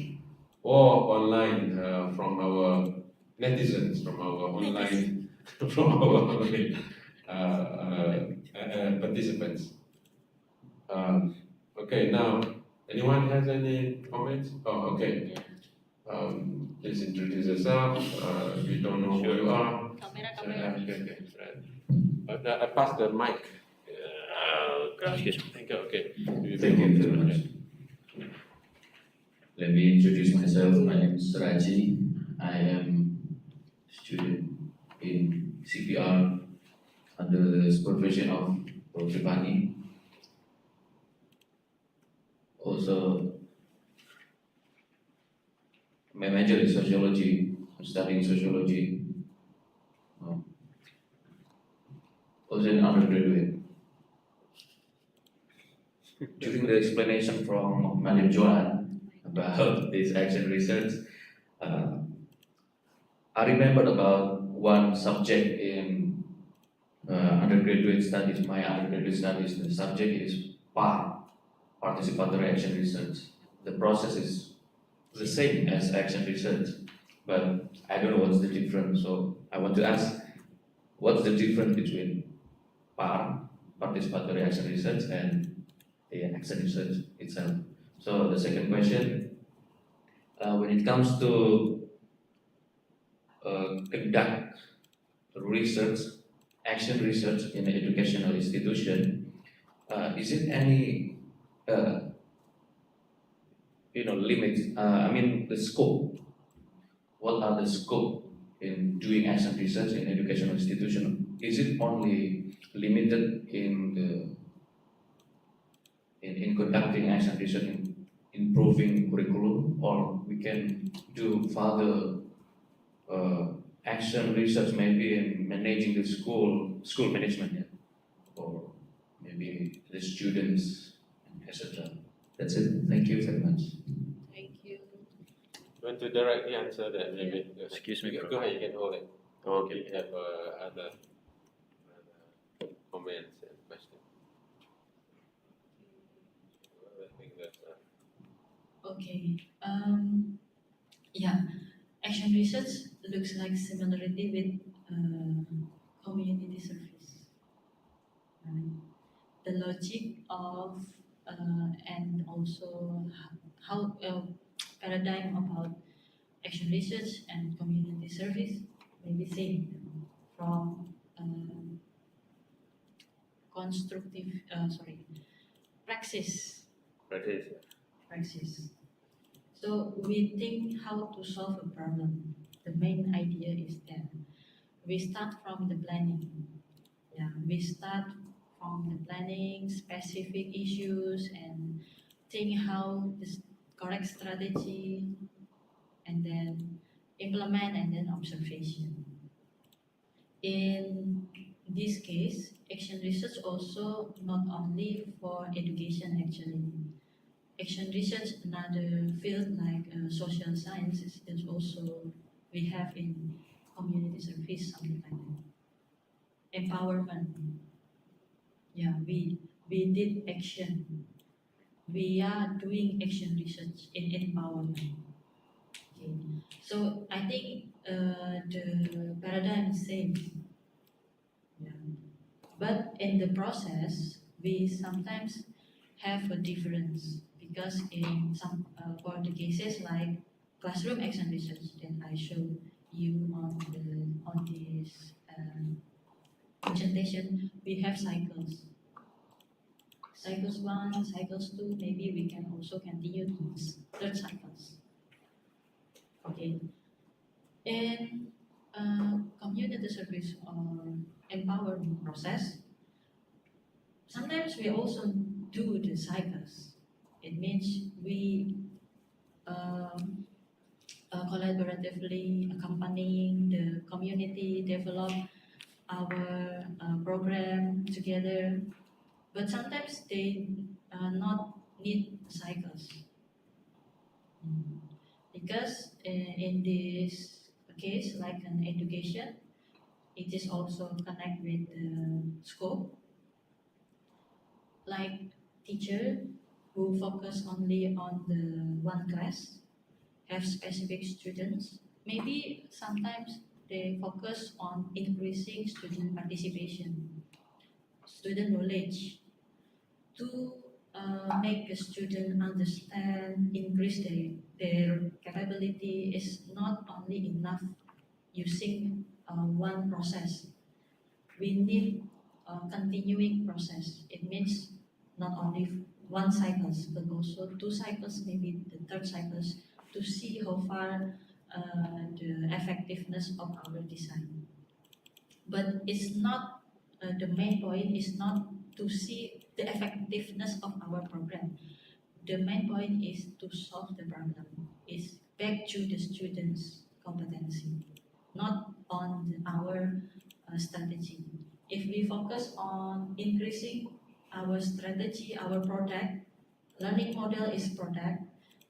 or online from our netizens, from our online, from our online participants. Okay, now, anyone has any comments? Oh, okay. Please introduce yourself. We don't know who you are. Kamera. Okay, right. I pass the mic. Excuse me. Thank you. Okay. Thank you very much. Let me introduce myself. My name is Raji. I am student in CPR under the supervision of Prof. Pani. Also, my major is sociology. I'm studying sociology. Also an undergraduate. During the explanation from Madam Joan about this action research, I remembered about one subject in undergraduate studies, my undergraduate studies. The subject is participatory action research. The process is the same as action research, but I don't know what's the difference. So I want to ask, what's the difference between participatory action research, and the action research itself? So the second question, when it comes to conduct research, action research in an educational institution, is it any limits? I mean the scope. What are the scope in doing action research in educational institution? Is it only limited in conducting action research in improving curriculum, or we can do further action research maybe in managing the school management, yeah? Or maybe the students, etc. That's it. Thank you very much. Thank you. You want to directly answer that, maybe? Excuse me, bro. Go ahead, you can hold it. Okay. We have other comments and questions. I think that's Okay. Yeah, action research looks like similarity with community service. Right? The logic of and also how paradigm about action research and community service may be same from constructive praxis. So we think how to solve a problem. The main idea is that we start from the planning. Yeah, we start from the planning, specific issues, and think how the correct strategy, and then implement, and then observation. In this case, action research also not only for education actually. Action research, another field like social sciences, is also we have in community service, something like that. Empowerment. Yeah, we did action. We are doing action research in empowerment. Okay. So I think the paradigm is same. Yeah. But in the process, we sometimes have a difference because in some for the cases like classroom action research that I showed you on this presentation, we have cycles. Cycles 1, cycles 2, maybe we can also continue to third cycles. Okay. In community service or empowerment process, sometimes we also do the cycles. It means we collaboratively accompanying the community, develop our program together. But sometimes they not need cycles. Because in this case, like an education, it is also connect with the scope. Like teacher who focus only on the one class, have specific students. Maybe sometimes they focus on increasing student participation, student knowledge, to make a student understand, increase their capability is not only enough using one process. We need a continuing process. It means not only one cycles, but also two cycles, maybe the third cycles, to see how far the effectiveness of our design. But it's not, the main point is not to see the effectiveness of our program. The main point is to solve the problem, is back to the students' competency, not on our strategy. If we focus on increasing our strategy, our product, learning model is product,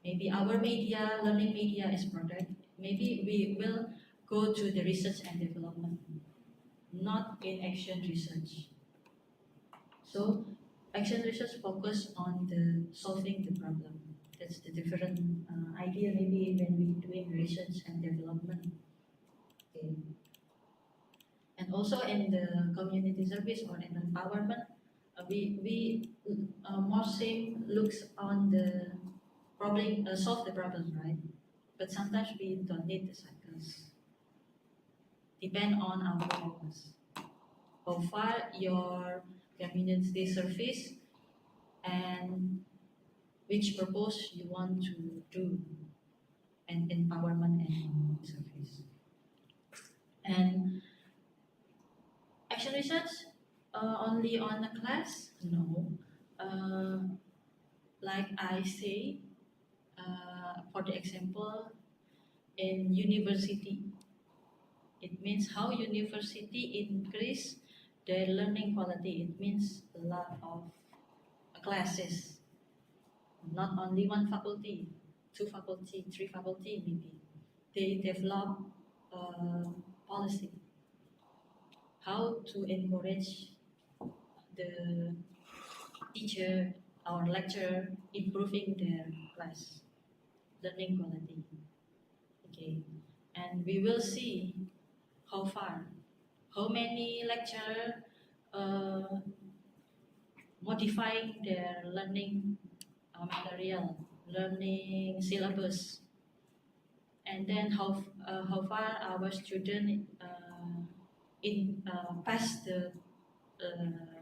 maybe our media, learning media is product, maybe we will go to the research and development, not in action research. So action research focus on the solving the problem. That's the different idea maybe when we doing research and development. Okay. And also in the community service or in empowerment, we more same looks on the problem, solve the problem, right? But sometimes we don't need the cycles. Depend on our focus. How far your community service and which purpose you want to do, and empowerment and service. And action research only on a class? No. Like I say, for the example, in university, it means how university increase their learning quality. It means a lot of classes, not only one faculty, two faculty, three faculty maybe. They develop policy, how to encourage the teacher or lecturer improving their class learning quality. Okay, and we will see how far, how many lecturer modifying their learning material, learning syllabus, and then how far our student in pass the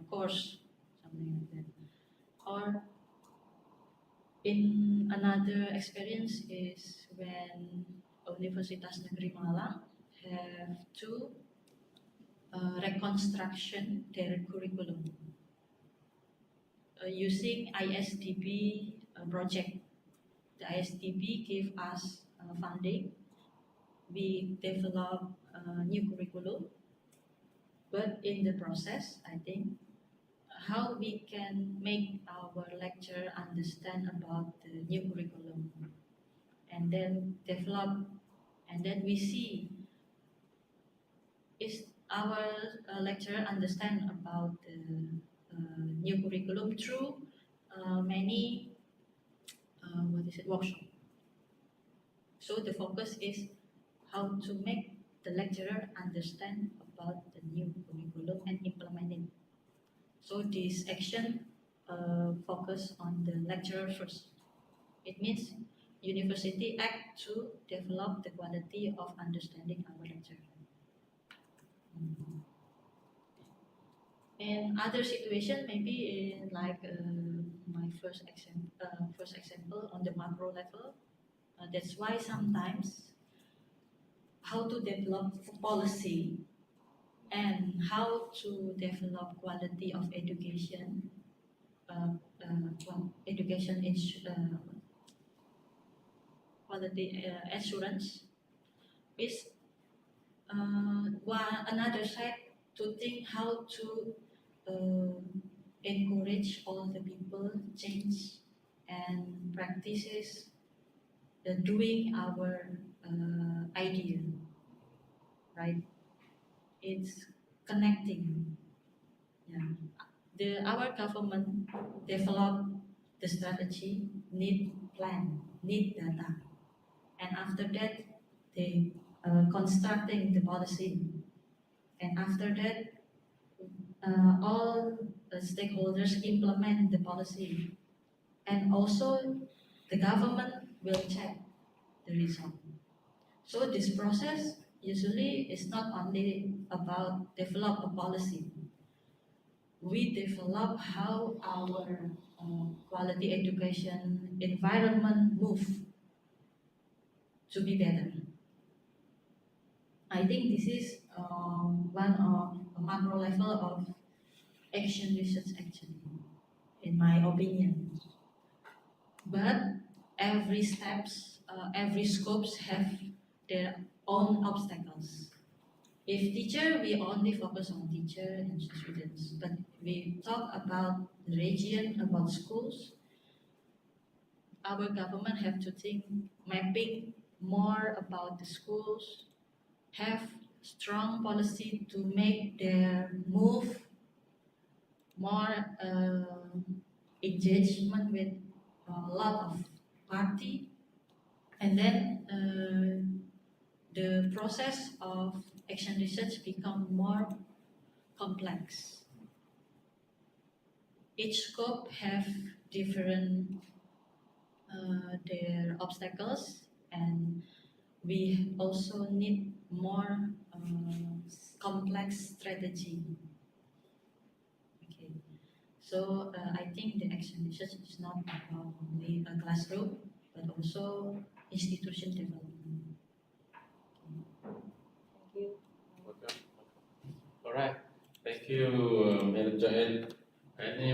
course, something like that. Or in another experience is when Universitas Negeri Malang have to reconstruction their curriculum using ISDB project. The ISDB gave us funding. We develop new curriculum, but in the process, I think how we can make our lecturer understand about the new curriculum, and then develop, and then we see is our lecturer understand about the new curriculum through many workshop. So the focus is how to make the lecturer understand about the new curriculum and implement it. So this action focus on the lecturer first. It means university act to develop the quality of understanding our lecturer. In other situation, maybe in like my first example on the macro level, that's why sometimes how to develop policy and how to develop quality of education, education quality assurance is one another side to think how to encourage all the people change and practices the doing our idea, right? It's connecting. Yeah. Our government develop the strategy, need plan, need data, and after that they constructing the policy, and after that all the stakeholders implement the policy, and also the government will check the result. So this process usually is not only about develop a policy. We develop how our quality education environment move to be better. I think this is one of a macro level of action research actually, in my opinion. But every steps, every scopes have their own obstacles. If teacher, we only focus on teacher and students, but we talk about the region, about schools, our government have to think mapping more about the schools, have strong policy to make their move more engagement with a lot of party, and then the process of action research become more complex. Each scope have different their obstacles, and we also need more complex strategy. Okay, so I think the action research is not about only a classroom, but also institution development. Thank you. Okay. All right. Thank you, Madam Joanne. Any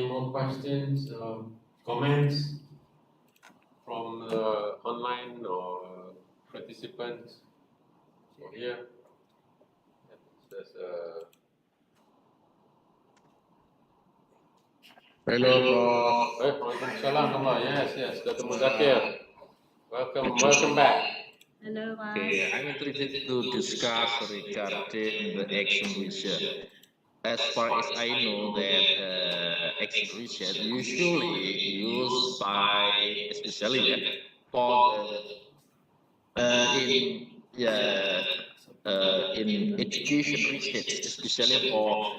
more questions, comments from the online or participants here? There's hello, Prof. Waalaikumsalam, Allah. Yes, Dr. Muzakir. Welcome back. Hello, Mas. Okay, I'm interested to discuss regarding the action research. As far as I know that action research usually used by, especially for in in education research, especially for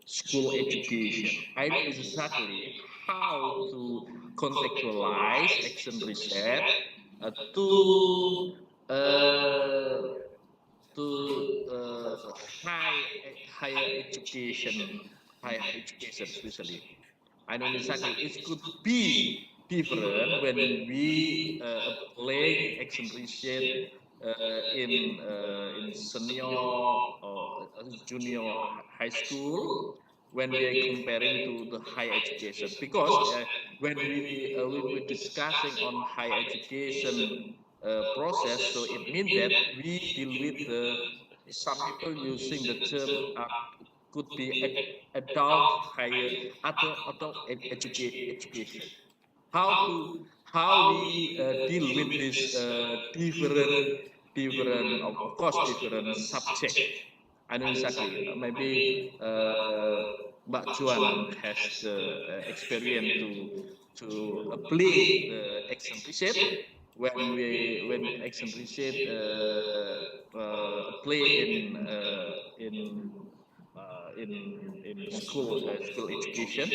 school education. I know exactly how to contextualize action research to uh, higher education especially. I know exactly it could be different when we applying action research in senior or junior high school when we are comparing to the higher education, because when we're discussing on higher education process, so it means that we deal with the some people using the term could be adult higher adult education. How to how we deal with this different of course different subject. I know exactly. Maybe Mbak Juan has the experience to apply the action research when action research apply in school education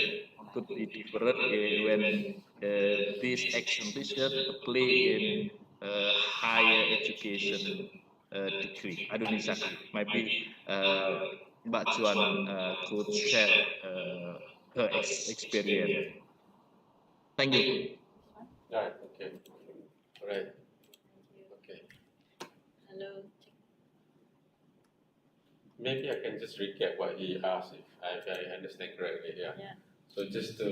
could be different when this action research apply in higher education degree. I don't exactly. Maybe Mbak Juan could share her experience. Thank you. Right. Okay. All right. Okay. Maybe I can just recap what he asked if I understand correctly. Yeah. Yeah. So just to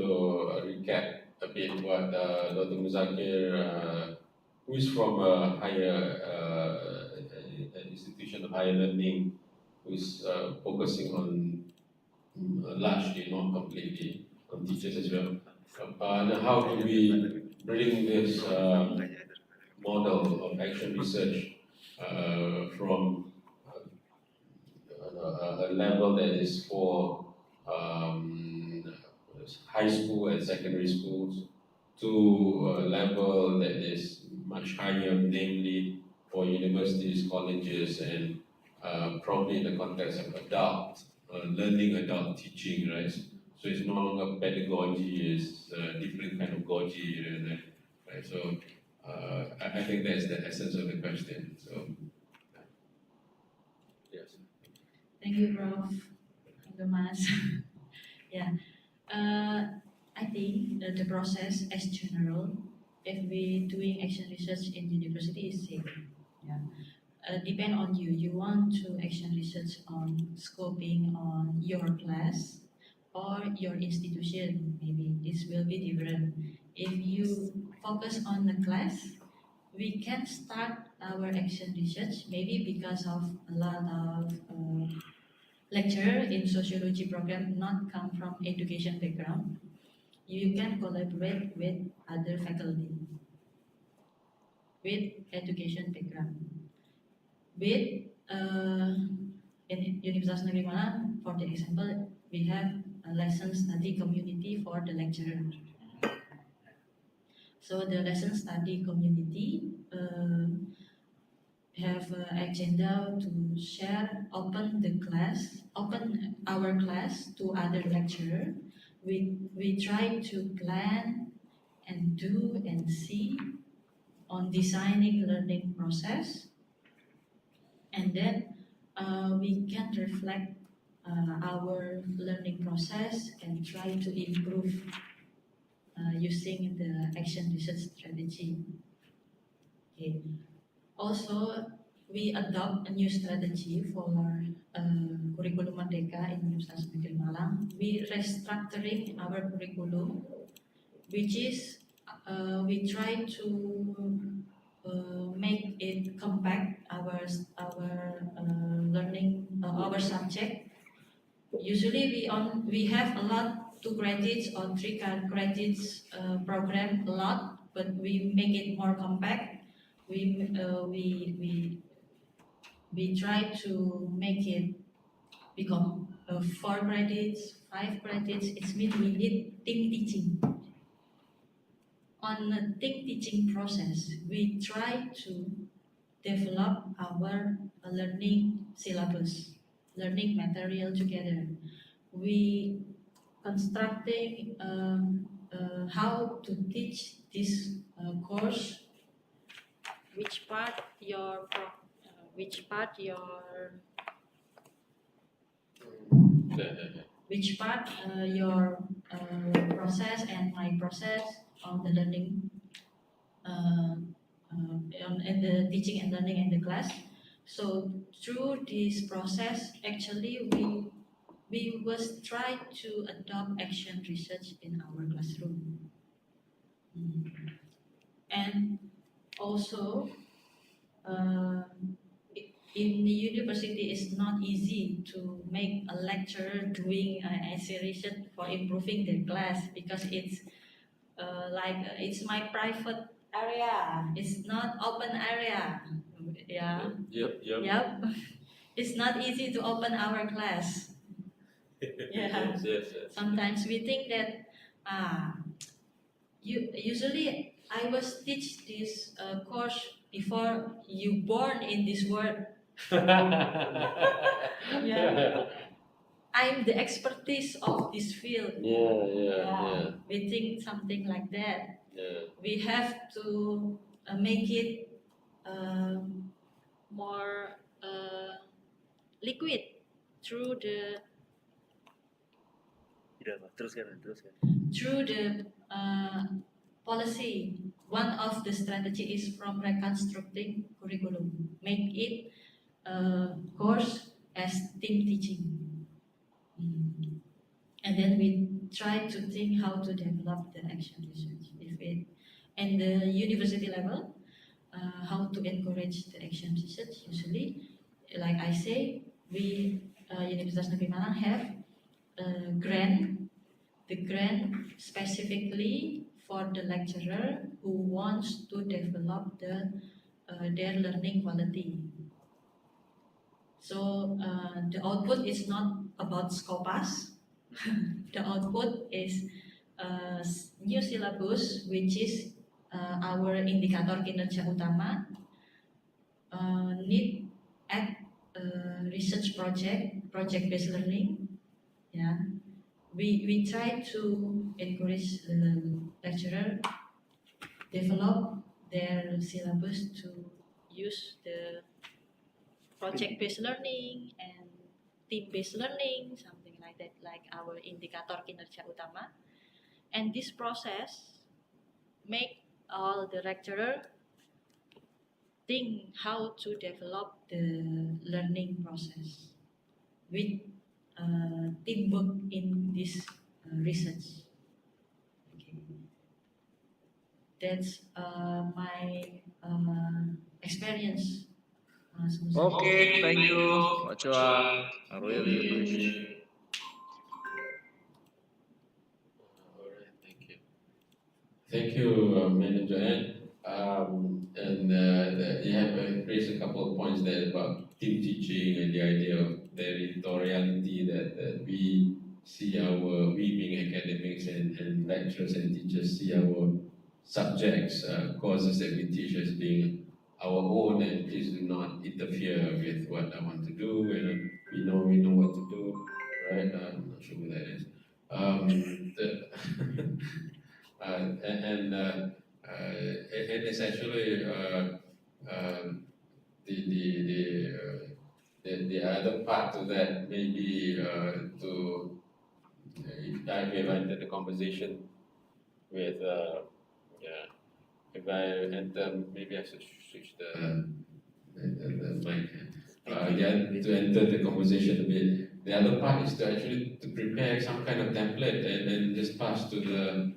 recap a bit what Dr. Muzakir, who is from a higher institution of higher learning, who is focusing on largely, not completely, on teachers as well. And how do we bring this model of action research from a level that is for um, high school and secondary schools to a level that is much higher, namely for universities, colleges, and probably in the context of adult learning, adult teaching, right? So it's no longer pedagogy, it's a different kind of goji, right? So I think that's the essence of the question. So yes. Thank you, Prof. Thank you, Mas. Yeah. I think the process as general, if we doing action research in university is same. Yeah. Depend on you. You want to action research on scoping on your class or your institution. Maybe this will be different. If you focus on the class, we can start our action research maybe because of a lot of lecturer in sociology program not come from education background. You can collaborate with other faculty with education background. With in Universitas Negeri Malang, for the example, we have a lesson study community for the lecturer. So the lesson study community have an agenda to share, open our class to other lecturer. We try to plan and do and see on designing learning process, and then we can reflect our learning process and try to improve using the action research strategy. Okay. Also, we adopt a new strategy for curriculum Merdeka in Universitas Negeri Malang. We restructuring our curriculum, which is we try to make it compact our learning our subject. Usually we have a lot 2 credits or 3 credits program a lot, but we make it more compact. We try to make it become 4 credits, 5 credits. It means we need team teaching. On the team teaching process, we try to develop our learning syllabus, learning material together. We constructing how to teach this course, which part your which part your process and my process on the learning and the teaching and learning in the class. So through this process, actually we was try to adopt action research in our classroom. And also in the university it's not easy to make a lecturer doing essay research for improving their class, because it's it's my private area, it's not open area. Yeah. Yep. It's not easy to open our class. Yeah. Yes. Sometimes we think that usually I was teach this course before you born in this world. Yeah. I'm the expertise of this field. Yeah. We think something like that. Yeah. We have to make it more liquid through the policy. One of the strategy is from reconstructing curriculum, make it course as team teaching. And then we try to think how to develop the action research. If it, and the university level, how to encourage the action research. Usually, like I say, we Universitas Negeri Malang have a grant, the grant specifically for the lecturer who wants to develop their learning quality. So the output is not about Skopas. The output is new syllabus, which is our indikator kinerja utama, need at research project-based learning. Yeah, we try to encourage the lecturer develop their syllabus to use the project-based learning and team-based learning, something like that, like our indikator kinerja utama. And this process make all the lecturer think how to develop the learning process with teamwork in this research. Okay. That's my experience. Okay, thank you, Pak Chua. I really appreciate. Alright, thank you. Thank you, Manager Ed. You have raised a couple of points there about team teaching and the idea of territoriality that we see we being academics and lecturers and teachers see our subjects, courses that we teach as being our own, and please do not interfere with what I want to do. We know what to do, right? I'm not sure who that is. It is actually the other part to that maybe if I have entered the conversation with if I enter, maybe I should switch the mic. To enter the conversation a bit. The other part is to actually to prepare some kind of template and just pass to the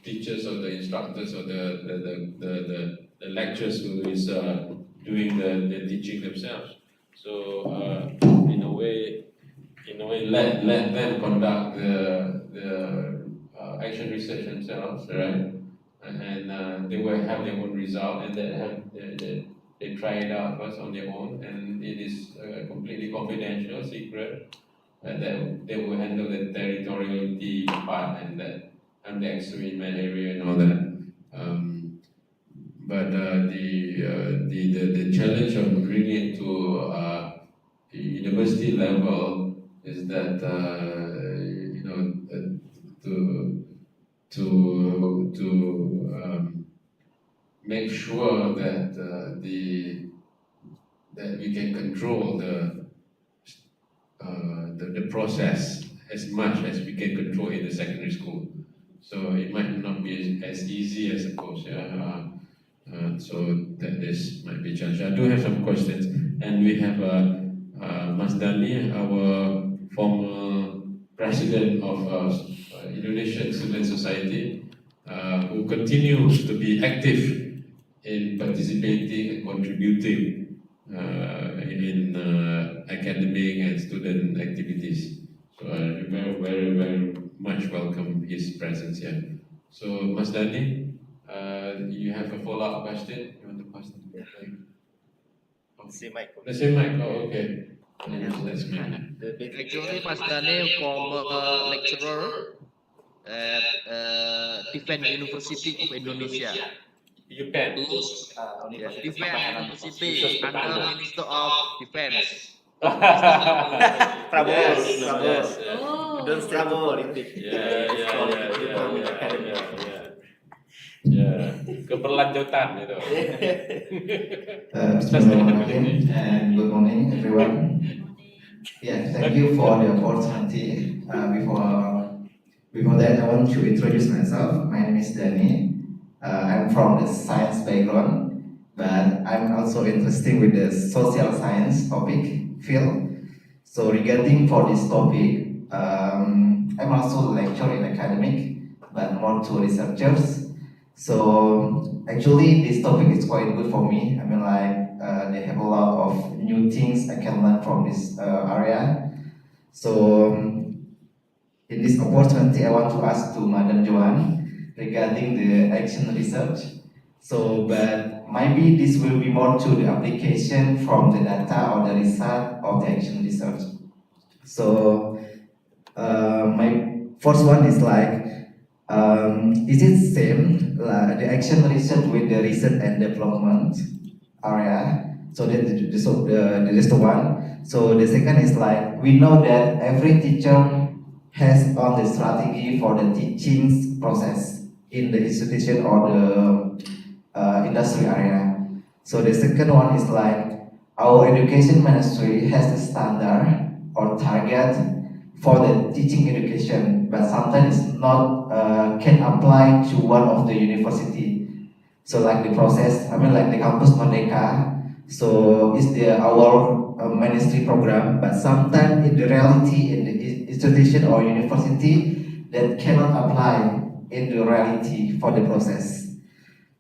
teachers or the instructors or the lecturers who is doing the teaching themselves. So in a way, let them conduct the action research themselves, right? And they will have their own result, and they try it out first on their own, and it is completely confidential, secret, and then they will handle the territoriality part and the experiment area and all that. But the challenge of bringing it to university level is that to make sure that that we can control the process as much as we can control in the secondary school. So it might not be as easy, I suppose. Yeah. So that this might be a challenge. I do have some questions, and we have Mas Dani, our former president of Indonesian Student Society, who continues to be active in participating and contributing in academic and student activities. So I very much welcome his presence here. So Mas Dani, you have a follow-up question? You want to pass the mic? Same mic. The same mic. Oh, okay. That's me. Actually, Mas Dani, former lecturer at Defense University of Indonesia. UPenn. Yes, Defense University under Minister of Defense. Trouble. Yes. Oh, Don't trouble politics. Ya, keberlanjutan itu. Bismillahirrahmanirrahim and good morning everyone. Yeah, thank you for the opportunity. Before that, I want to introduce myself. My name is Danny. I'm from the science background, but I'm also interested with the social science topic field. So regarding for this topic, I'm also lecturer in academic, but more to researchers. So actually, this topic is quite good for me. I mean, like they have a lot of new things I can learn from this area. So in this opportunity, I want to ask to Madam Joan regarding the action research. So, but maybe this will be more to the application from the data or the result of the action research. So, my first one is like, is it same like the action research with the research and development area? So that is the one. So the second is like we know that every teacher has on the strategy for the teaching process in the institution or the industry area. So the second one is like our education ministry has a standard or target for the teaching education, but sometimes it's not can apply to one of the university. So like the process, I mean like the campus Merdeka. So it's our ministry program, but sometimes in the reality in the institution or university that cannot apply in the reality for the process.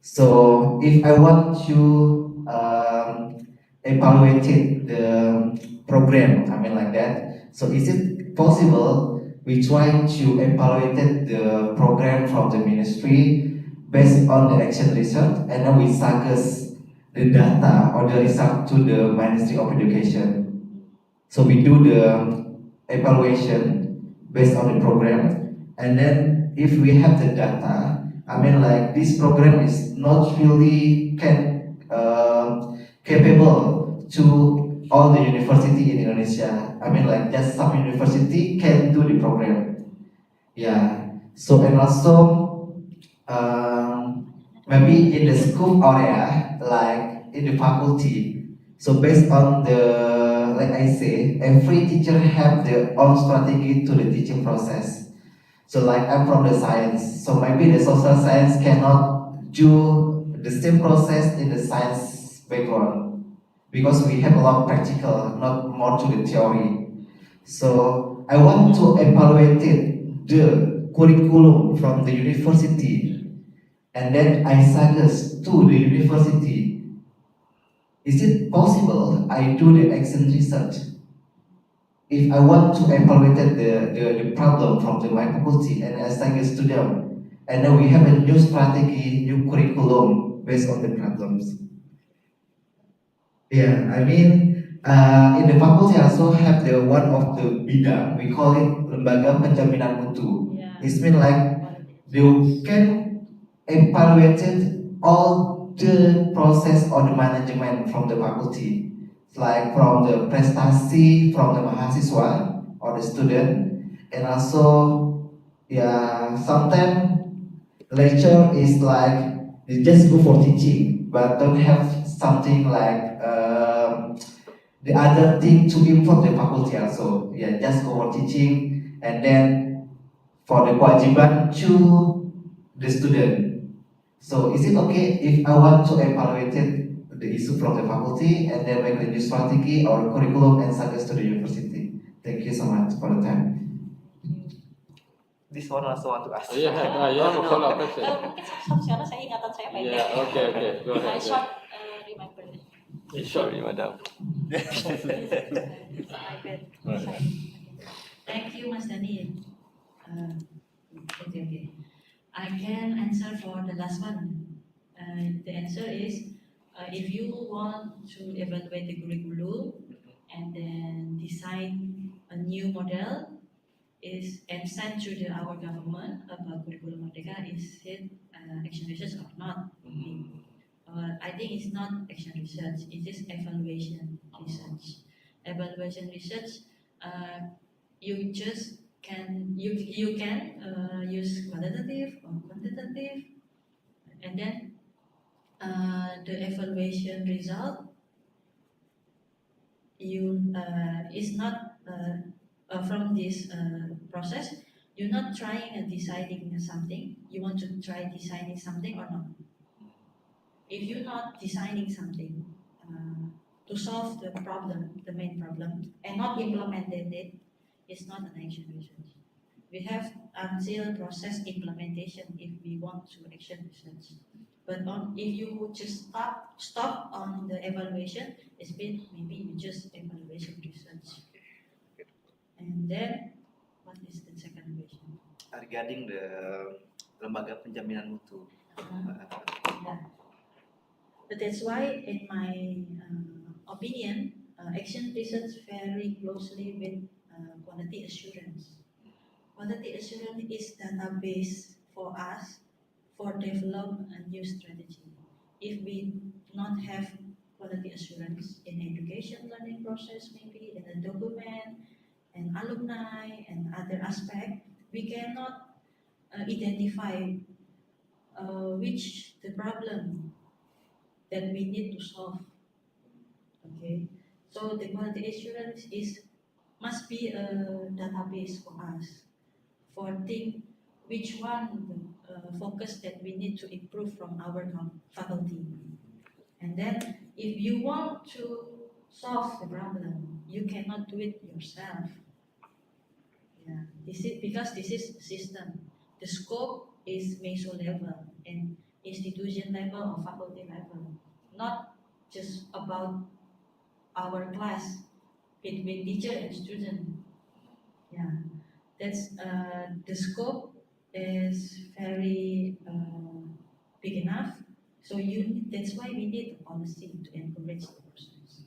So if I want to evaluate the program, I mean like that. So is it possible we try to evaluate the program from the ministry based on the action research, and then we suggest the data or the result to the Ministry of Education. So we do the evaluation based on the program, and then if we have the data, I mean like this program is not really capable to all the university in Indonesia. I mean like just some university can do the program. Yeah. So and also maybe in the school area, like in the faculty. So based on the, like I say, every teacher have their own strategy to the teaching process. So like I'm from the science, so maybe the social science cannot do the same process in the science background because we have a lot of practical, not more to the theory. So I want to evaluate the curriculum from the university, and then I suggest to the university, is it possible I do the action research? If I want to evaluate the problem from my faculty and I suggest to them, and then we have a new strategy, new curriculum based on the problems. Yeah, I mean, in the faculty also have the one of the bidang, we call it Lembaga Penjaminan Mutu. Yeah. It's mean like you can evaluate all the process or the management from the faculty. It's like from the prestasi from the mahasiswa or the student, and also yeah, sometimes lecture is like you just go for teaching, but don't have something like the other thing to improve the faculty also. Yeah, just go for teaching, and then for the kewajiban to the student. So is it okay if I want to evaluate the issue from the faculty and then make a new strategy or curriculum and suggest to the university? Thank you so much for the time. This one also want to ask. You have a follow-up question. Mungkin karena saya ingatan saya pendek. Yeah, okay, go ahead. Short remember. Sorry, madam. Thank you, Mas Dani. Okay. I can answer for the last one. The answer is, if you want to evaluate the curriculum and then design a new model, and sent to our government about curriculum Merdeka, is it action research or not? I think it's not action research, it is evaluation research. Evaluation research, you just can use qualitative or quantitative, and then the evaluation result is not from this process. You're not trying and deciding something. You want to try designing something or not? If you're not designing something to solve the problem, the main problem, and not implementing it, it's not an action research. We have until process implementation if we want to action research. But if you just stop on the evaluation, it's been maybe you just evaluation research. And then, what is the second question? Regarding the lembaga penjaminan mutu. Yeah. But that's why, in my opinion, action research very closely with quality assurance. Quality assurance is database for us for develop a new strategy. If we not have quality assurance in education learning process, maybe in the document and alumni and other aspect, we cannot identify which the problem that we need to solve. Okay, so the quality assurance must be a database for us for think which one focus that we need to improve from our faculty. And then if you want to solve the problem, you cannot do it yourself. Yeah, because this is system. The scope is meso level and institution level or faculty level, not just about our class between teacher and student. Yeah, that's the scope is very big enough. So that's why we need a policy to encourage the process.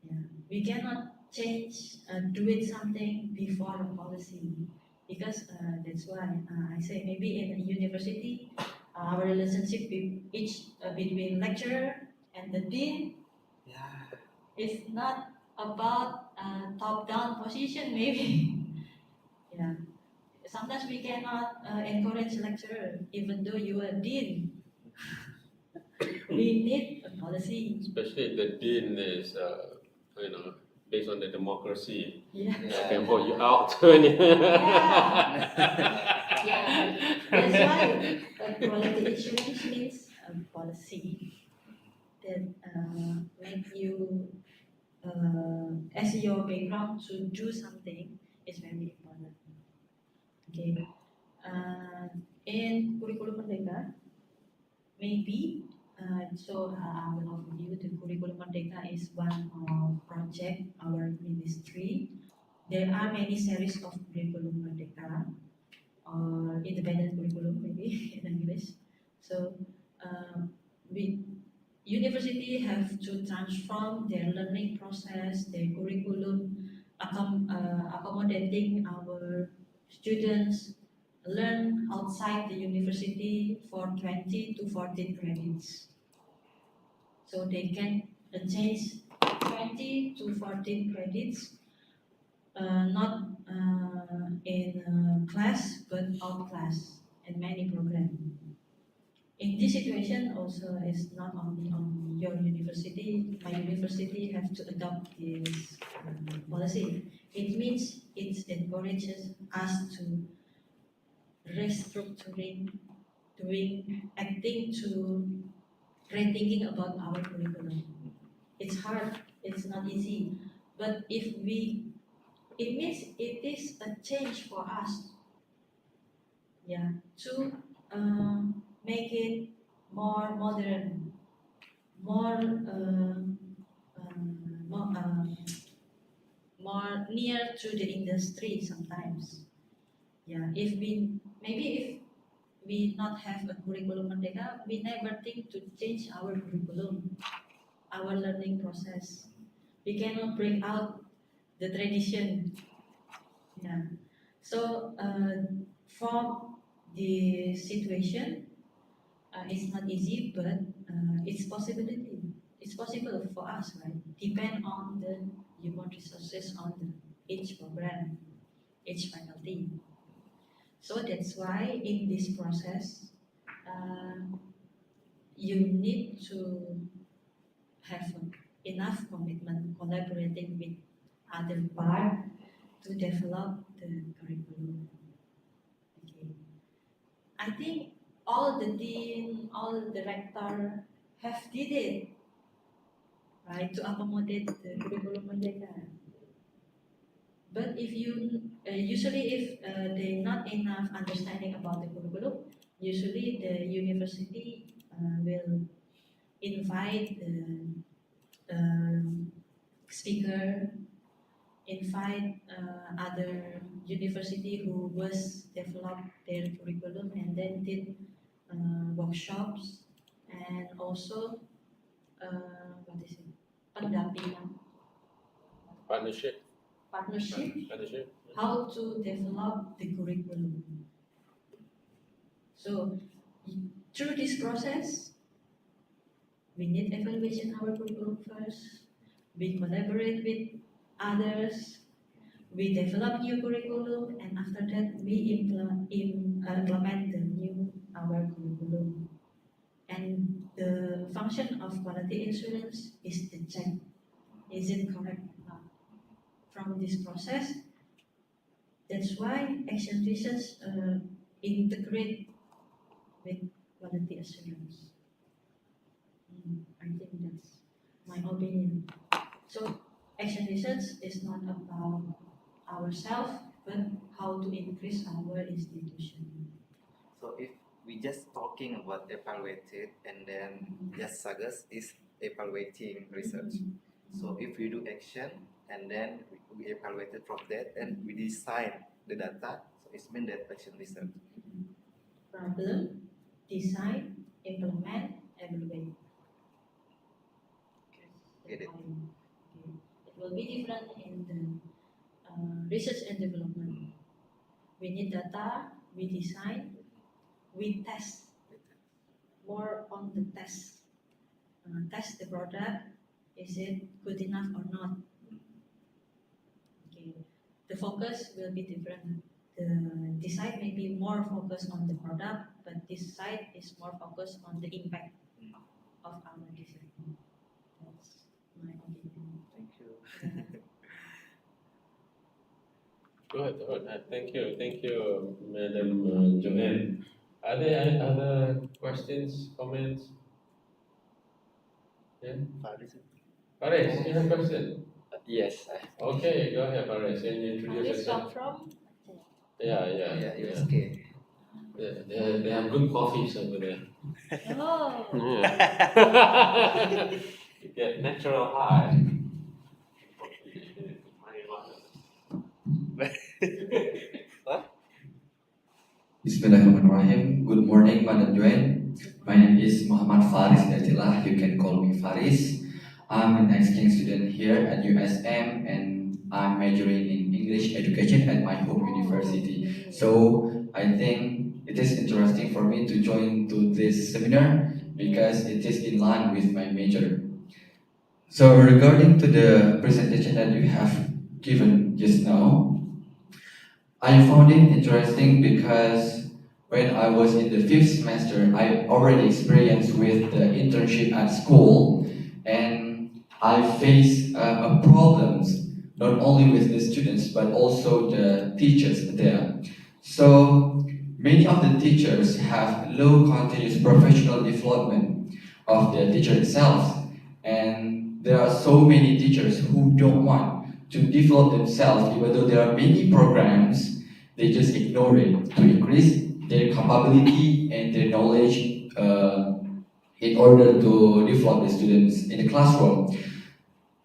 Yeah, we cannot change, do it something before a policy, because that's why I say maybe in a university, our relationship between lecturer and the dean is not about top-down position maybe. Yeah, sometimes we cannot encourage lecturer even though you are dean. We need a policy. Especially the dean is, based on the democracy. Yeah. I can vote you out. Yeah. That's why quality assurance means a policy that make you as your background to do something is very important. Okay. In curriculum Merdeka, maybe so I will overview the curriculum Merdeka is one of project our ministry. There are many series of curriculum Merdeka or independent curriculum maybe in English. So we university have to transform their learning process, their curriculum, accommodating our students learn outside the university for 20 to 14 credits. So they can change 20 to 14 credits, not in class but out class in many programs. In this situation also is not only on your university, my university have to adopt this policy. It means it encourages us to restructuring, acting to rethinking about our curriculum. It's hard, it's not easy, but it means it is a change for us, yeah, to make it more modern, more more near to the industry sometimes. Yeah, if we not have a curriculum Merdeka, we never think to change our curriculum, our learning process. We cannot bring out the tradition. Yeah. So from the situation, it's not easy, but it's possibility. It's possible for us, right? Depend on the human resources on each program, each faculty. So that's why in this process, you need to have enough commitment, collaborating with other part to develop the curriculum. Okay. I think all the dean, all the director have did it, right, to accommodate the curriculum merdeka. But if you usually if they not enough understanding about the curriculum, usually the university will invite the speaker, invite other university who was developed their curriculum and then did workshops and also what is it? Pendampingan, Partnership. partnership, how to develop the curriculum. So through this process, we need evaluation our curriculum first. We collaborate with others. We develop new curriculum, and after that, we implement the new our curriculum. And the function of quality assurance is to check, is it correct or not? From this process, that's why action research integrate with quality assurance. I think that's my opinion. So action research is not about ourselves, but how to increase our institution. So if we just talking about evaluated and then just Sagas is evaluating research. So if we do action and then we evaluated from that and we design the data, so it's mean that action research. Problem, design, implement, evaluate. Get it. It will be different in the research and development. We need data, we design, we test. More on the test. Test the product, is it good enough or not? Okay. The focus will be different. The design may be more focused on the product, but this side is more focused on the impact of our design. That's my opinion. Thank you. Good. Thank you, Madam Joanne. Are there any other questions, comments? Yeah. Faris, you have a question? Yes. Okay, go ahead, Faris. Can you introduce This yourself? come from Yeah, USK. They have good coffees over there. oh, You get natural high. Bismillahirrahmanirrahim. Good morning, Madam Joanne. My name is Muhammad Faris Datilah. You can call me Faris. I'm an exchange student here at USM and I'm majoring in English education at my home university. So I think it is interesting for me to join to this seminar because it is in line with my major. So regarding to the presentation that you have given just now, I found it interesting because when I was in the 5th semester, I already experienced with the internship at school, and I faced problems not only with the students but also the teachers there. So many of the teachers have low continuous professional development of the teacher itself, and there are so many teachers who don't want to develop themselves, even though there are many programs, they just ignore it to increase their capability and their knowledge in order to develop the students in the classroom.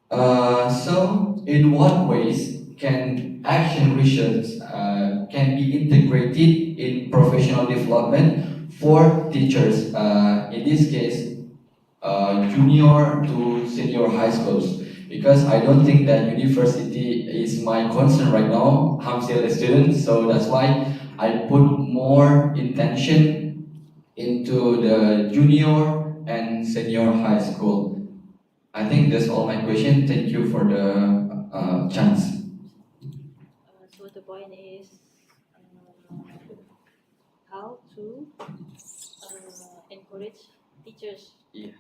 So, in what ways can action research can be integrated in professional development for teachers? In this case, junior to senior high schools, because I don't think that university is my concern right now. I'm still a student, so that's why I put more intention into the junior and senior high school. I think that's all my question. Thank you for the chance. so the point is how to encourage teachers Yeah.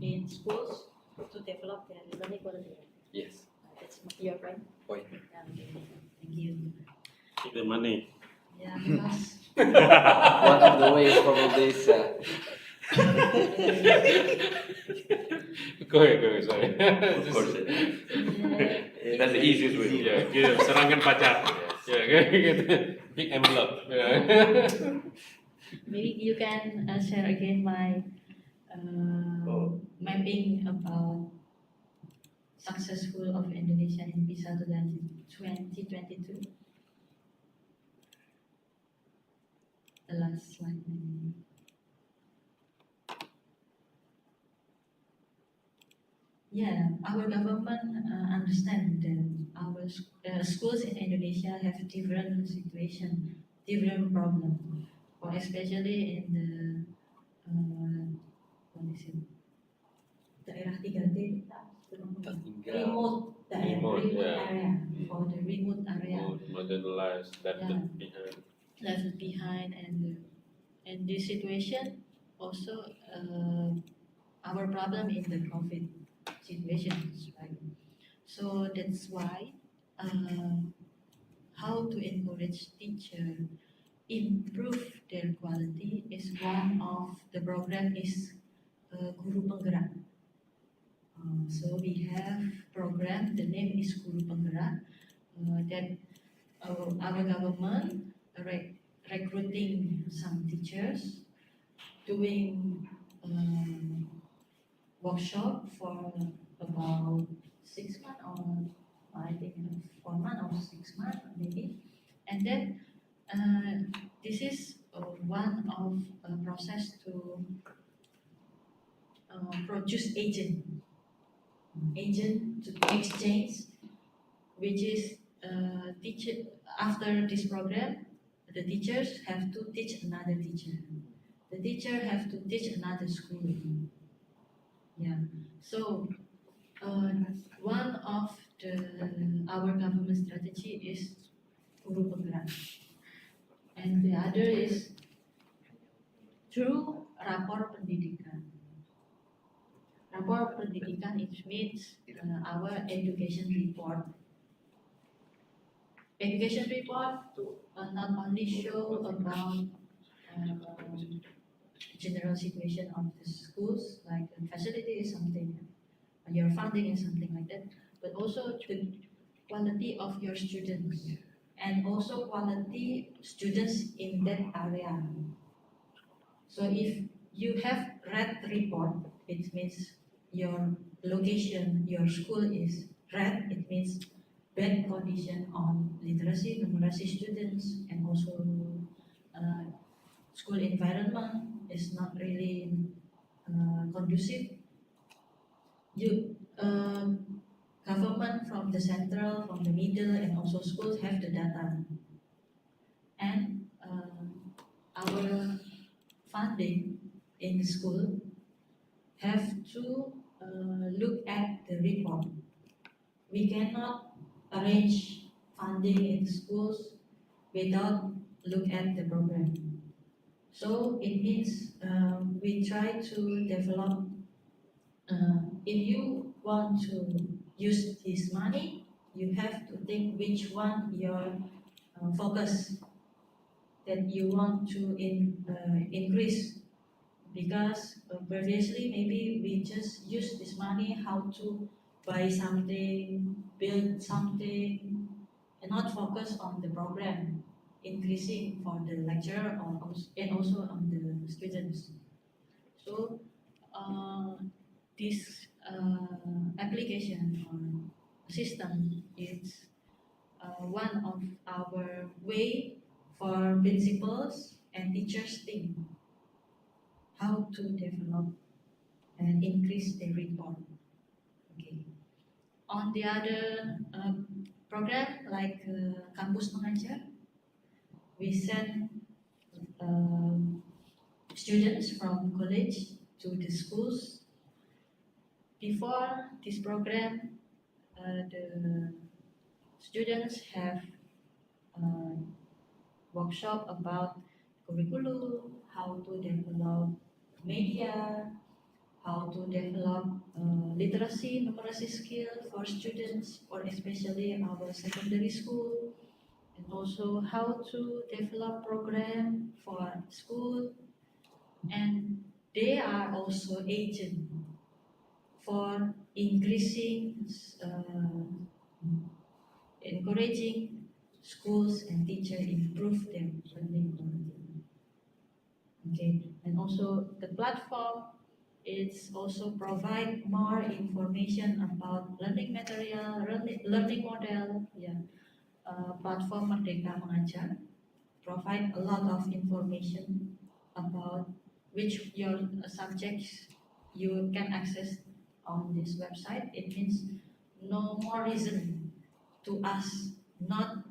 in schools to develop their learning quality. Yes. That's your point. Point. Thank you. The money. Yeah, because One of the ways probably is Go ahead, sorry. of course That's the easiest way. Yeah, gitu, serangan pacar. Yeah, gitu. Big envelope. Yeah. Maybe you can share again my mapping about successful of Indonesia in PISA 2022. The last slide. Maybe. Yeah, our government understand that our schools in Indonesia have different situation, different problem, or especially in the what is it? Daerah 3T, remote yeah. area, or the remote area. Marginalized, left Yeah. behind. Left behind, and this situation also our problem in the COVID situations, right? So that's why how to encourage teacher improve their quality is one of the program is Guru Penggerak. So we have program, the name is Guru Penggerak, that our government recruiting some teachers, doing workshop for about 6 months, or I think 4 months or 6 months maybe, and then this is one of process to produce agent to exchange, which is teacher after this program, the teachers have to teach another teacher. The teacher have to teach another school. Yeah. So one of our government strategy is Guru Penggerak, and the other is through rapor pendidikan. Rapor pendidikan, it means our education report. Education report not only show about general situation of the schools, like facility is something, your funding is something like that, but also the quality of your students, and also quality students in that area. So if you have red report, it means your location, your school is red, it means bad condition on literacy, numeracy students, and also school environment is not really conducive. You government from the central, from the middle, and also schools have the data, and our funding in the school have to look at the report. We cannot arrange funding in schools without look at the program. So it means we try to develop. If you want to use this money, you have to think which one your focus that you want to increase, because previously maybe we just use this money how to buy something, build something, and not focus on the program increasing for the lecturer and also on the students. So this application or system is one of our way for principals and teachers think how to develop and increase the report. Okay. On the other program like Kampus Mengajar, we send students from college to the schools. Before this program, the students have workshop about curriculum, how to develop media, how to develop literacy, numeracy skill for students, or especially our secondary school, and also also how to develop program for school, and they are also agent for encouraging schools and teachers improve their learning quality. Okay, and also the platform it's also provide more information about learning material, learning model. Yeah, platform Merdeka Mengajar provide a lot of information about which your subjects you can access on this website. It means no more reason to us not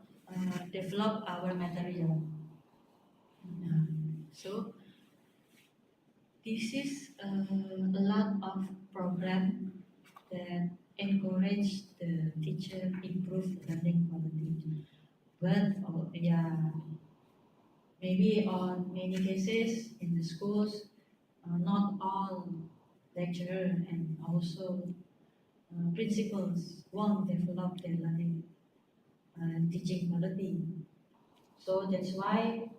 develop our material. So this is a lot of program that encourage the teacher improve learning quality. But yeah, maybe on many cases in the schools, not all lecturer and also principals won't develop their learning teaching quality. So that's why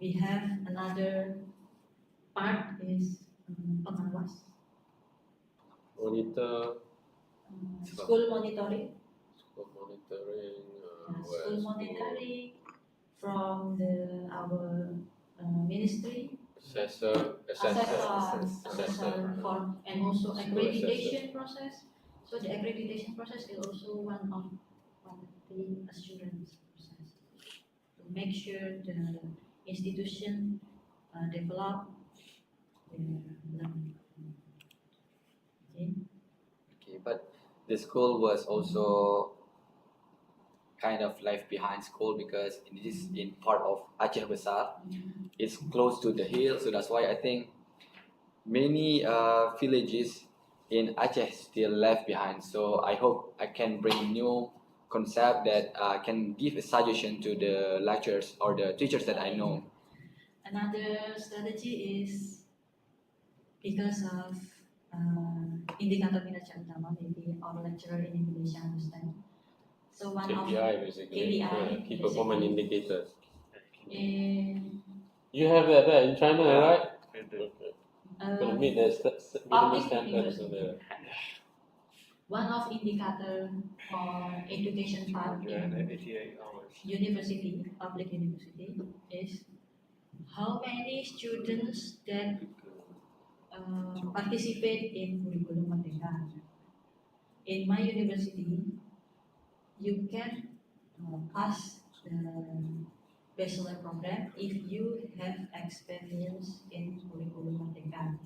we have another part is pengawas, Monitor, school monitoring. school monitoring, School monitoring from our ministry, assessor for, and also accreditation process. So the accreditation process is also one of the assurance process to make sure the institution develop their learning. Okay. Okay, but the school was also kind of left behind school because it is in part of Aceh Besar. It's close to the hill, so that's why I think many villages in Aceh still left behind. So I hope I can bring new concept that can give a suggestion to the lecturers or the teachers that I know. Another strategy is because of indikator kinerja utama, maybe our lecturer in Indonesia understand. So one KPI of basically, KPI, key performance basically. indicators. In You have that there in China, Yeah. right? And the Okay. Gonna meet the public standards of university. One of indicator for education part in 288 hours. university, public university, is how many students that participate in curriculum Merdeka. In my university, you can pass the bachelor program if you have experience in curriculum Merdeka,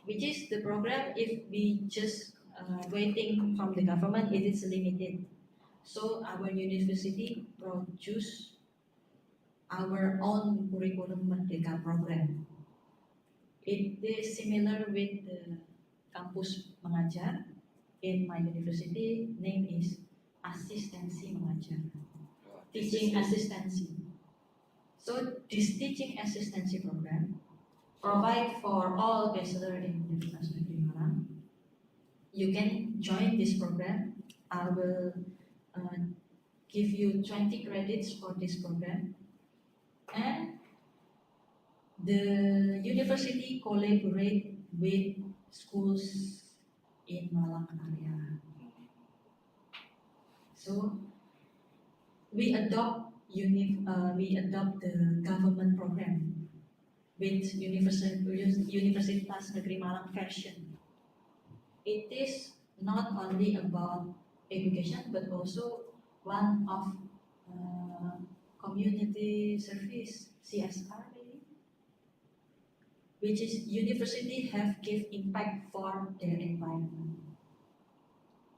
which is the program if we just waiting from the government, it is limited. So our university produce our own curriculum Merdeka program. It is similar with the kampus mengajar. In my university, name is asistensi mengajar, teaching assistancy. So this teaching assistancy program provide for all bachelor in Universitas Negeri Malang. You can join this program. I will give you 20 credits for this program, and the university collaborate with schools in Malang area. So we adopt the government program with Universitas Negeri Malang version. It is not only about education but also one of community service, CSR maybe, which is university have give impact for their environment.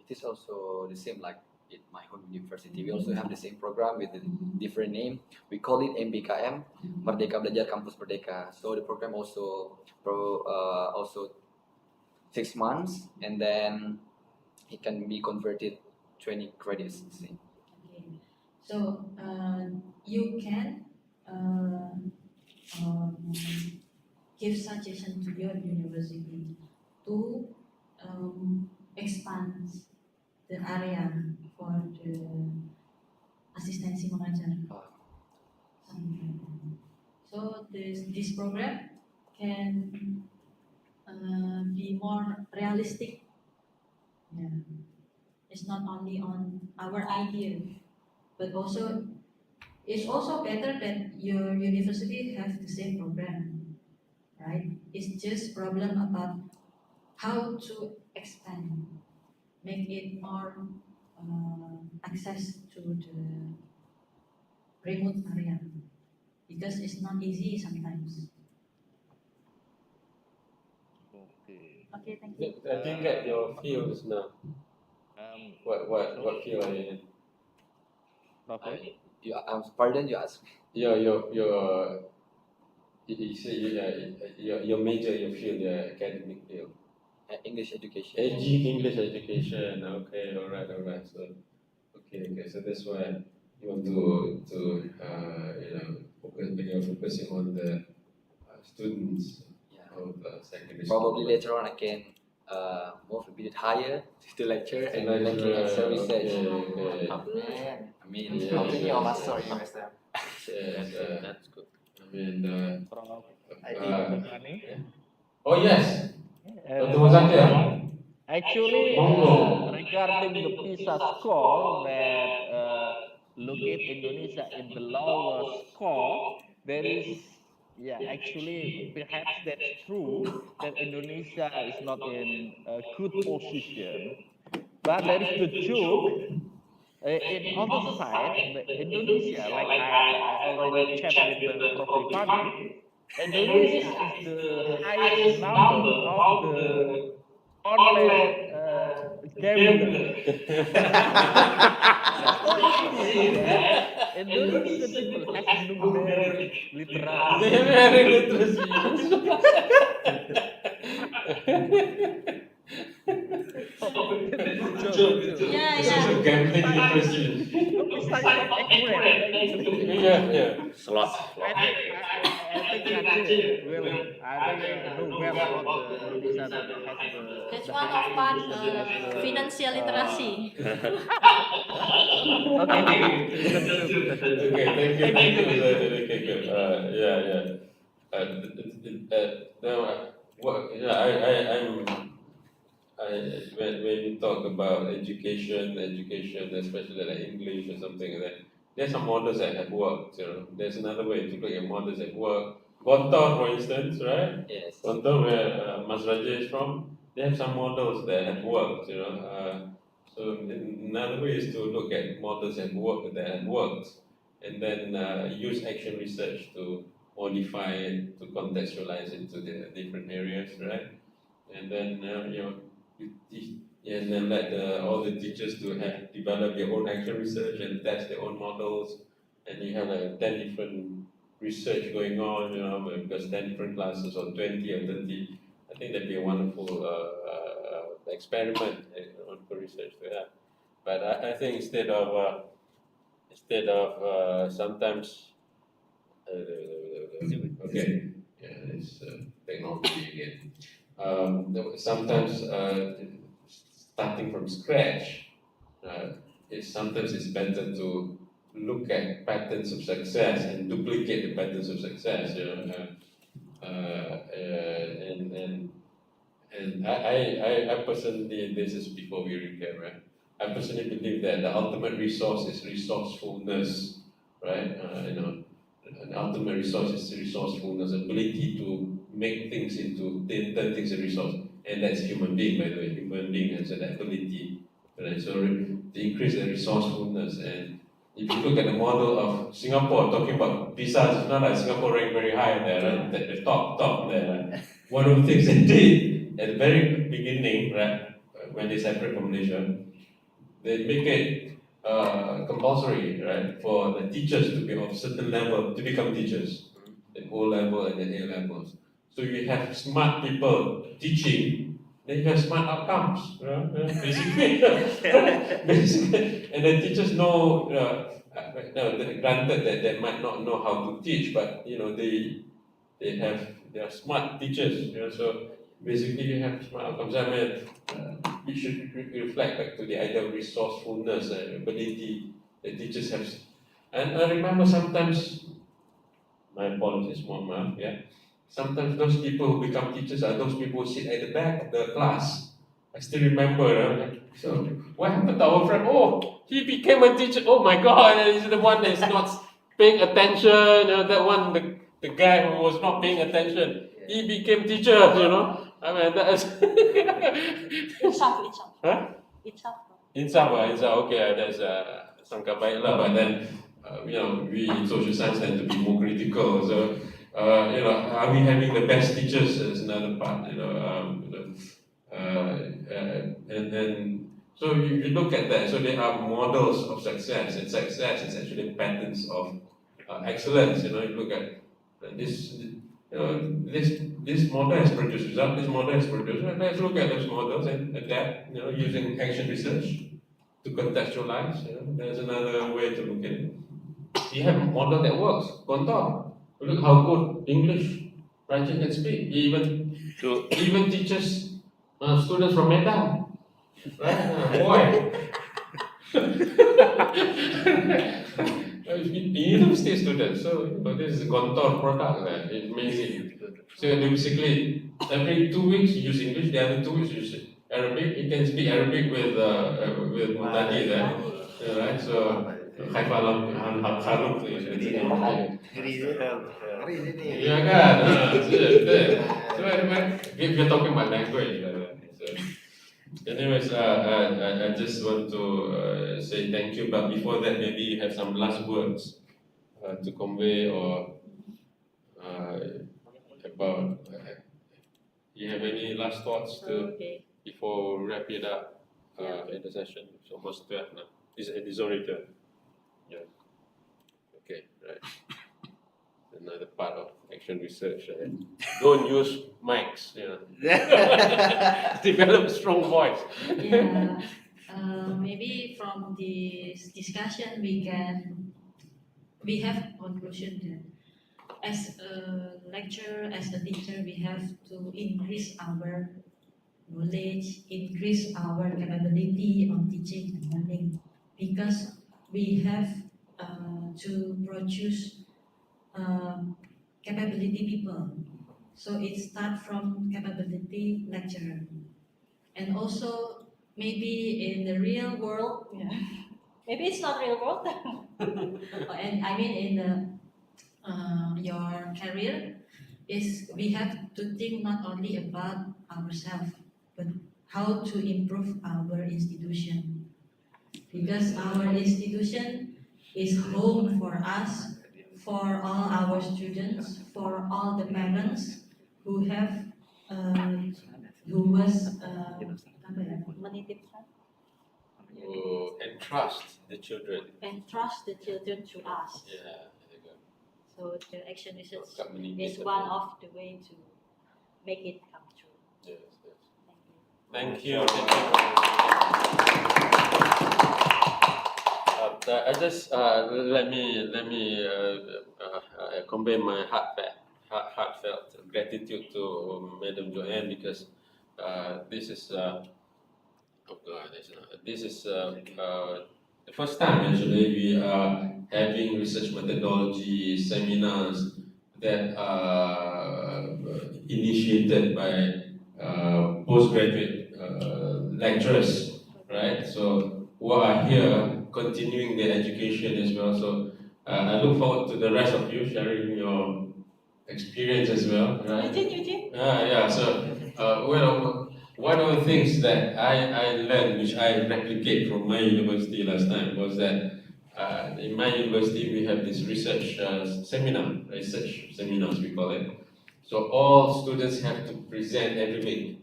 It is also the same like in my home university. We also have the same program with a different name. We call it MBKM, Merdeka Belajar Kampus Merdeka. So the program also also 6 months, and then it can be converted 20 credits. Okay. So you can give suggestion to your university to expand the area for the asistensi mengajar. Something like that. So this program can be more realistic. Yeah. It's not only on our idea, but also it's also better that your university have the same program, right? It's just problem about how to expand, make it more access to the remote area, because it's not easy sometimes. Okay. Okay, thank you. I didn't get your fields now. What field are you in? Novel. Pardon, you asked me. You say your major, your field, your academic field. English education. English education. Okay, all right. So okay. So that's why you want to focus. You're focusing on the students of secondary school. Probably later on I can move a bit higher to lecture and looking at some research. Okay. I mean, Yeah, continue yeah. or master in USM. That's good. I mean, Prof. uh, oh yes, Dr. Prof. Nusantara. Actually, Monggo. regarding the PISA score that locate Indonesia in the lower score, there is, yeah, actually, perhaps that's true that Indonesia is not in a good position, but there is the joke. In other side, the Indonesia, like I already chat with the Prof. Rifani, Indonesia is the highest number of the online gambler. So it means that Indonesian people have numeric literacy. Numeric literacy. This is a joke. Yeah, This is a gambling literacy. No, PISA is not accurate actually. Yeah. I think Aceh will. I think know well about the Indonesia that has That's the one of highest part position as the financial literacy. Okay, it's a joke. Okay, thank you. Okay, good. Yeah. Now, when you talk about education, especially like English or something like that, there's some models that have worked. There's another way to look at models that work. Gontor, for instance, right? Yes. Gontor, where Mas Raja is from, they have some models that have worked. So another way is to look at models that have worked, and then use action research to modify it, to contextualize it to the different areas, right? And then you teach, and then let all the teachers to have develop their own action research and test their own models, and you have like 10 different research going on, because 10 different classes or 20 or 30. I think that'd be a wonderful experiment, wonderful research to have. But I think instead of sometimes okay, yeah, it's technology again. Sometimes starting from scratch, sometimes it's better to look at patterns of success and duplicate the patterns of success. And I personally, this is before we recap, right? I personally believe that the ultimate resource is resourcefulness, right? An ultimate resource is resourcefulness, ability to make things turn things into resource. And that's human being, by the way. Human being has that ability, right? So to increase the resourcefulness. And if you look at the model of Singapore, talking about PISA, it's not like Singapore ranked very high there, right? The top there, right? One of the things they did at the very beginning, right, when they separate from Malaysia, they make it compulsory, right, for the teachers to be of a certain level to become teachers, at O level and then A levels. So you have smart people teaching, then you have smart outcomes, basically. Basically, and the teachers know. Granted that they might not know how to teach, but they are smart teachers. So basically you have smart outcomes. I mean, we should reflect back to the idea of resourcefulness and ability that teachers have And I remember sometimes, my apologies, Mama, yeah. Sometimes those people who become teachers are those people who sit at the back of the class. I still remember, so what happened to our friend? Oh, he became a teacher. Oh my God, he's the one that's not paying attention. That one, the guy who was not paying attention, he became teacher. I mean that is. Insaf. Huh? Insaf. Insaf, okay, that's sangka baik lah. But then, we in social science tend to be more critical. So, are we having the best teachers? Is another part. And so you look at that. So they are models of success, and success is actually patterns of excellence. You look at this. This model has produced result. This model has produced. Let's look at those models and adapt. Using action research to contextualize. There's another way to look at it. You have a model that works. Contoh. Look how good English writing can speak. Even teaches students from Medan. Right? Boy. University students. So this is a Gontor product. It's amazing. So basically, every 2 weeks you use English. The other 2 weeks you use Arabic. You can speak Arabic with Mutadi there. Right? So Khaifalam Khaluk. Yeah, kan? So anyway, we're talking about language. Anyways, I just want to say thank you. But before that, maybe you have some last words to convey, or about. You have any last thoughts before we wrap it up in the session? It's almost 12 now. It's already 12. Yeah. Okay, right. Another part of action research. Don't use mics. Develop strong voice. Yeah. Maybe from this discussion we have conclusion that as a lecturer, as a teacher, we have to increase our knowledge, increase our capability on teaching and learning, because we have to produce capability people. So it starts from capability lecturer. And also maybe in the real world, maybe it's not real world, and I mean in the your career, is we have to think not only about ourselves, but how to improve our institution. Because our institution is home for us, for all our students, for all the parents who have, who was, menitipkan, Entrust the children. entrust the children to us. Yeah, there you go. So the action research Kat menitip is tadi. one of the way to make it come true. Yes, yes. Thank you. Thank you. I just let me convey my heartfelt gratitude to Madam Joanne, because this is the first time actually we are having research methodology seminars that are initiated by postgraduate lecturers, right? So who are here continuing their education as well. So I look forward to the rest of you sharing your experience as well, right? Eugene. Yeah. So one of the things that I learned, which I replicate from my university last time, was that in my university we have this research seminars we call it. So all students have to present every week.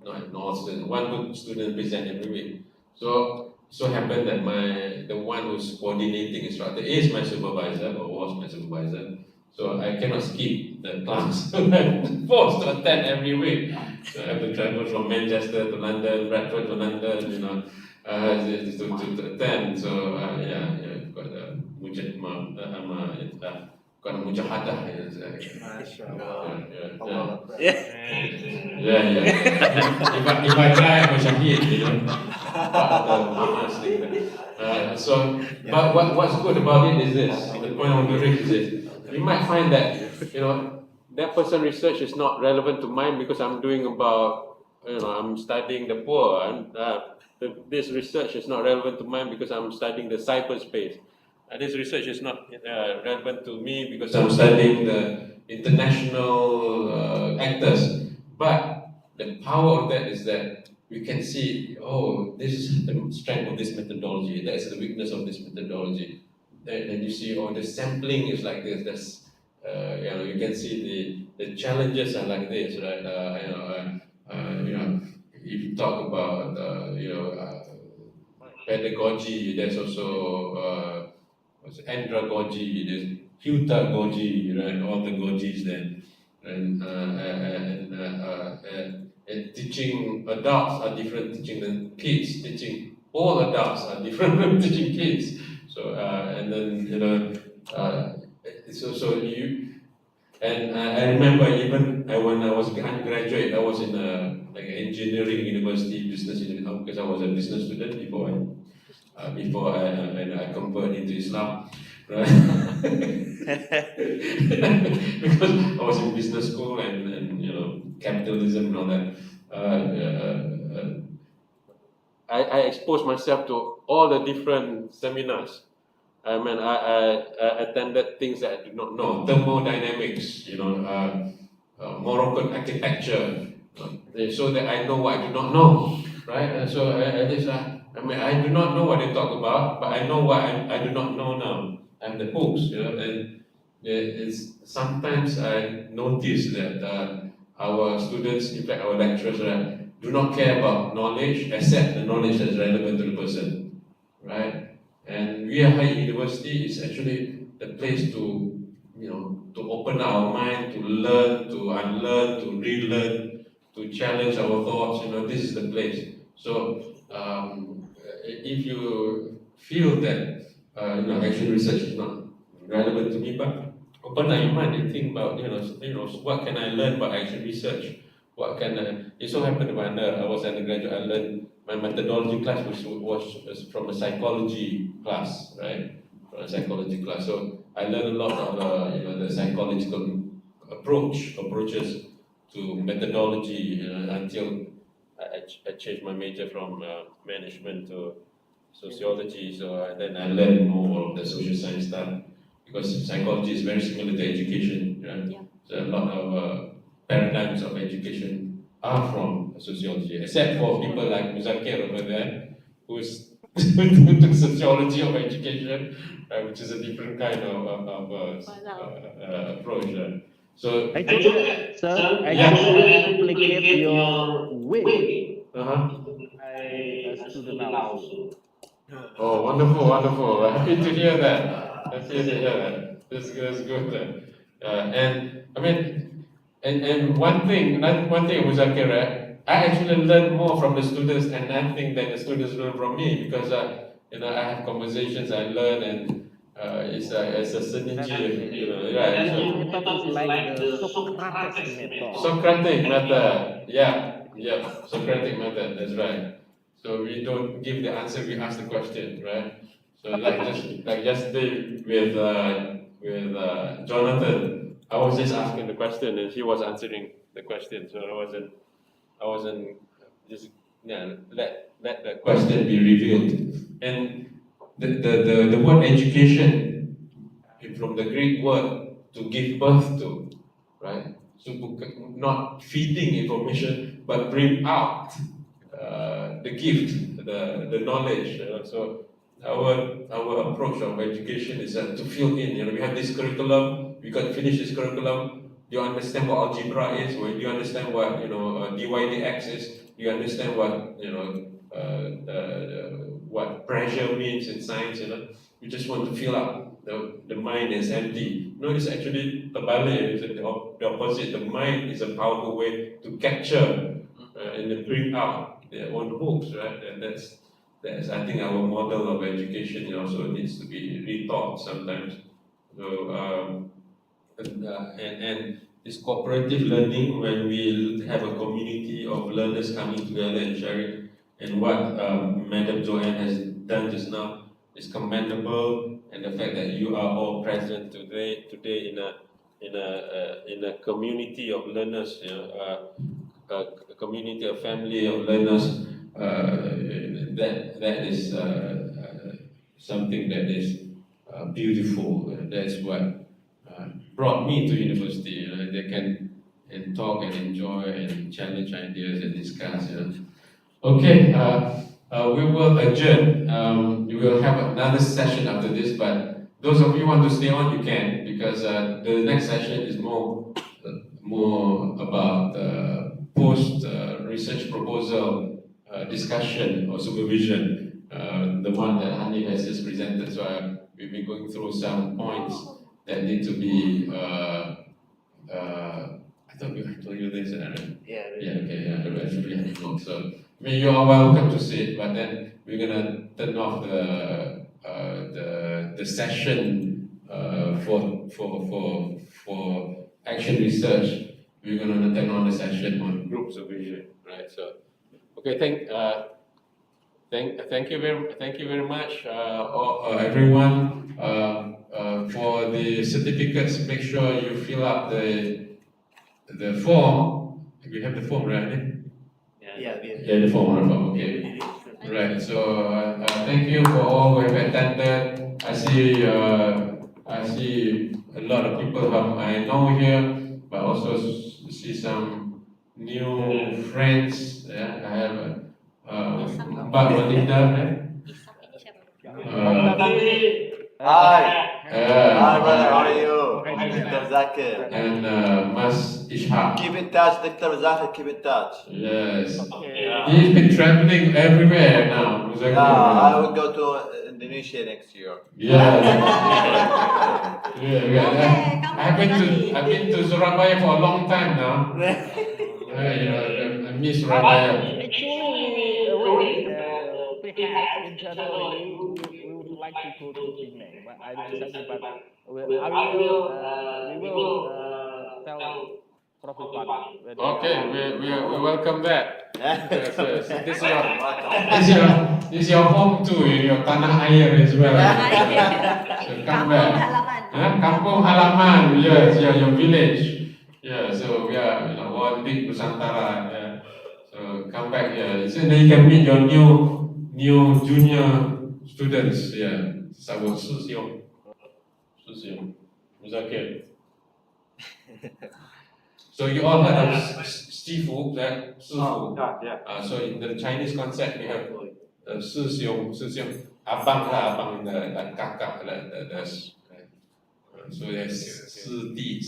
Not all students. One good student present every week. So happened that the one who's coordinating instructor is my supervisor, or was my supervisor. So I cannot skip the class. I'm forced to attend every week. So I have to travel from Manchester to London, Bradford to London, to attend. So got got mujahadah. Yeah. If I die, I'm a shahid, But what's good about it is this. The point I want to raise is this. You might find that that person research is not relevant to mine because I'm doing about I'm studying the poor, and this research is not relevant to mine because I'm studying the cyberspace. This research is not relevant to me because I'm studying the international actors. But the power of that is that we can see, oh, this is the strength of this methodology, that is the weakness of this methodology. Then you see, oh, the sampling is like this. That's you can see the challenges are like this, right? If you talk about pedagogy, there's also what's it, andragogy, there's hutagogy, right? All the gojis then, and teaching adults are different teaching the kids. Teaching all adults are different from teaching kids. So and then so you and I remember even when I was undergraduate, I was in like an engineering university, business university, because I was a business student before I converted into Islam, right? Because I was in business school and capitalism and all that. I exposed myself to all the different seminars. I attended things that I did not know. Thermodynamics, Moroccan architecture, so that I know what I do not know, right? And so I do not know what they talk about, but I know what I do not know now. And the books, and it's sometimes I notice that our students, in fact, our lecturers, do not care about knowledge except the knowledge that is relevant to the person, right? And we are high university is actually the place to open our mind, to learn, to unlearn, to relearn, to challenge our thoughts. This is the place. So if you feel that actual research is not relevant to me, but open up your mind and think about what can I learn by actual research. What can it so happened when I was undergraduate, I learned my methodology class was from a psychology class, right? From a psychology class. So I learned a lot of the psychological approaches to methodology until I changed my major from management to sociology. So then I learned more of the social science stuff because psychology is very similar to education. Right? Yeah. So a lot of paradigms of education are from sociology, except for people like Muzakir over there, who took sociology of education, which is a different kind of approach. So Actually, sir, I yeah. should replicate your way. Uh-huh. I a student also. Oh, wonderful, wonderful. Happy to hear that. Happy to hear that. That's good. And I mean, and one thing with Zakira, I actually learn more from the students and I think that the students learn from me because I have conversations, I learn, and it's a synergy. Yeah. That So, method is like the Socrates method. Socratic method. Yeah. Socratic method. That's right. So we don't give the answer, we ask the question, right? So like yesterday with Jonathan, I was just asking the question and he was answering the question. So I wasn't just let the question be revealed. And the word education from the Greek word to give birth to, right? So not feeding information, but bring out the gift, the knowledge. So our approach of education is to fill in. We have this curriculum. We got to finish this curriculum. Do you understand what algebra is? Or do you understand what dy dx is? Do you understand what pressure means in science? We just want to fill up. The mind is empty. No, it's actually the opposite. The mind is a powerful way to capture and then bring out their own hopes, right? And that's I think our model of education also needs to be rethought sometimes. So and this cooperative learning when we have a community of learners coming together and sharing, and what Madam Joanne has done just now, is commendable, and the fact that you are all present today in a community of learners, a community, a family of learners. That is something that is beautiful. That's what brought me to university. They can and talk and enjoy and challenge ideas and discuss. Okay, we will adjourn. We will have another session after this, but those of you who want to stay on, you can, because the next session is more about post research proposal discussion or supervision, the one that Hanif has just presented. So we've been going through some points that need to be. I thought I told you this. Okay, so. I mean, you are welcome to see it, but then we're gonna turn off the session for action research. We're gonna turn on the session on group supervision, right? So, okay, thank you very much, everyone. For the certificates, make sure you fill up the form. We have the form, right? Yeah, The form, okay. Right. So thank you for all who have attended. I see a lot of people whom I know here, but also see some new friends. Yeah, I have Mbak Matilda, right? Hi. Hi, brother. How are Hi. you? Hi, Dr. Zakir. And Mas Ishaq. Keep in touch, Dr. Zakir. Keep in touch. Yes. Okay. He's been traveling everywhere now. Yeah, I will go to Indonesia next year. Yeah. Yeah. I've been to Surabaya for a long time now. I miss Surabaya. Actually, we arranged that perhaps internally we would like to go to Penang, but I decided, but we will tell Prof. Farid. Okay, we welcome that. Yes. This is your home too, your tanah air as well. So come back. Kampung halaman, yes, your village. Yeah, so we are one big Nusantara. Yeah. So come back here. So then you can meet your new junior students. Yeah, Sabot Susiong. Muzakir. So you all heard of Sifu, right? Sifu. Yeah. So in the Chinese concept, we have Sixiong, abang lah, abang, the kakak, so there's 师弟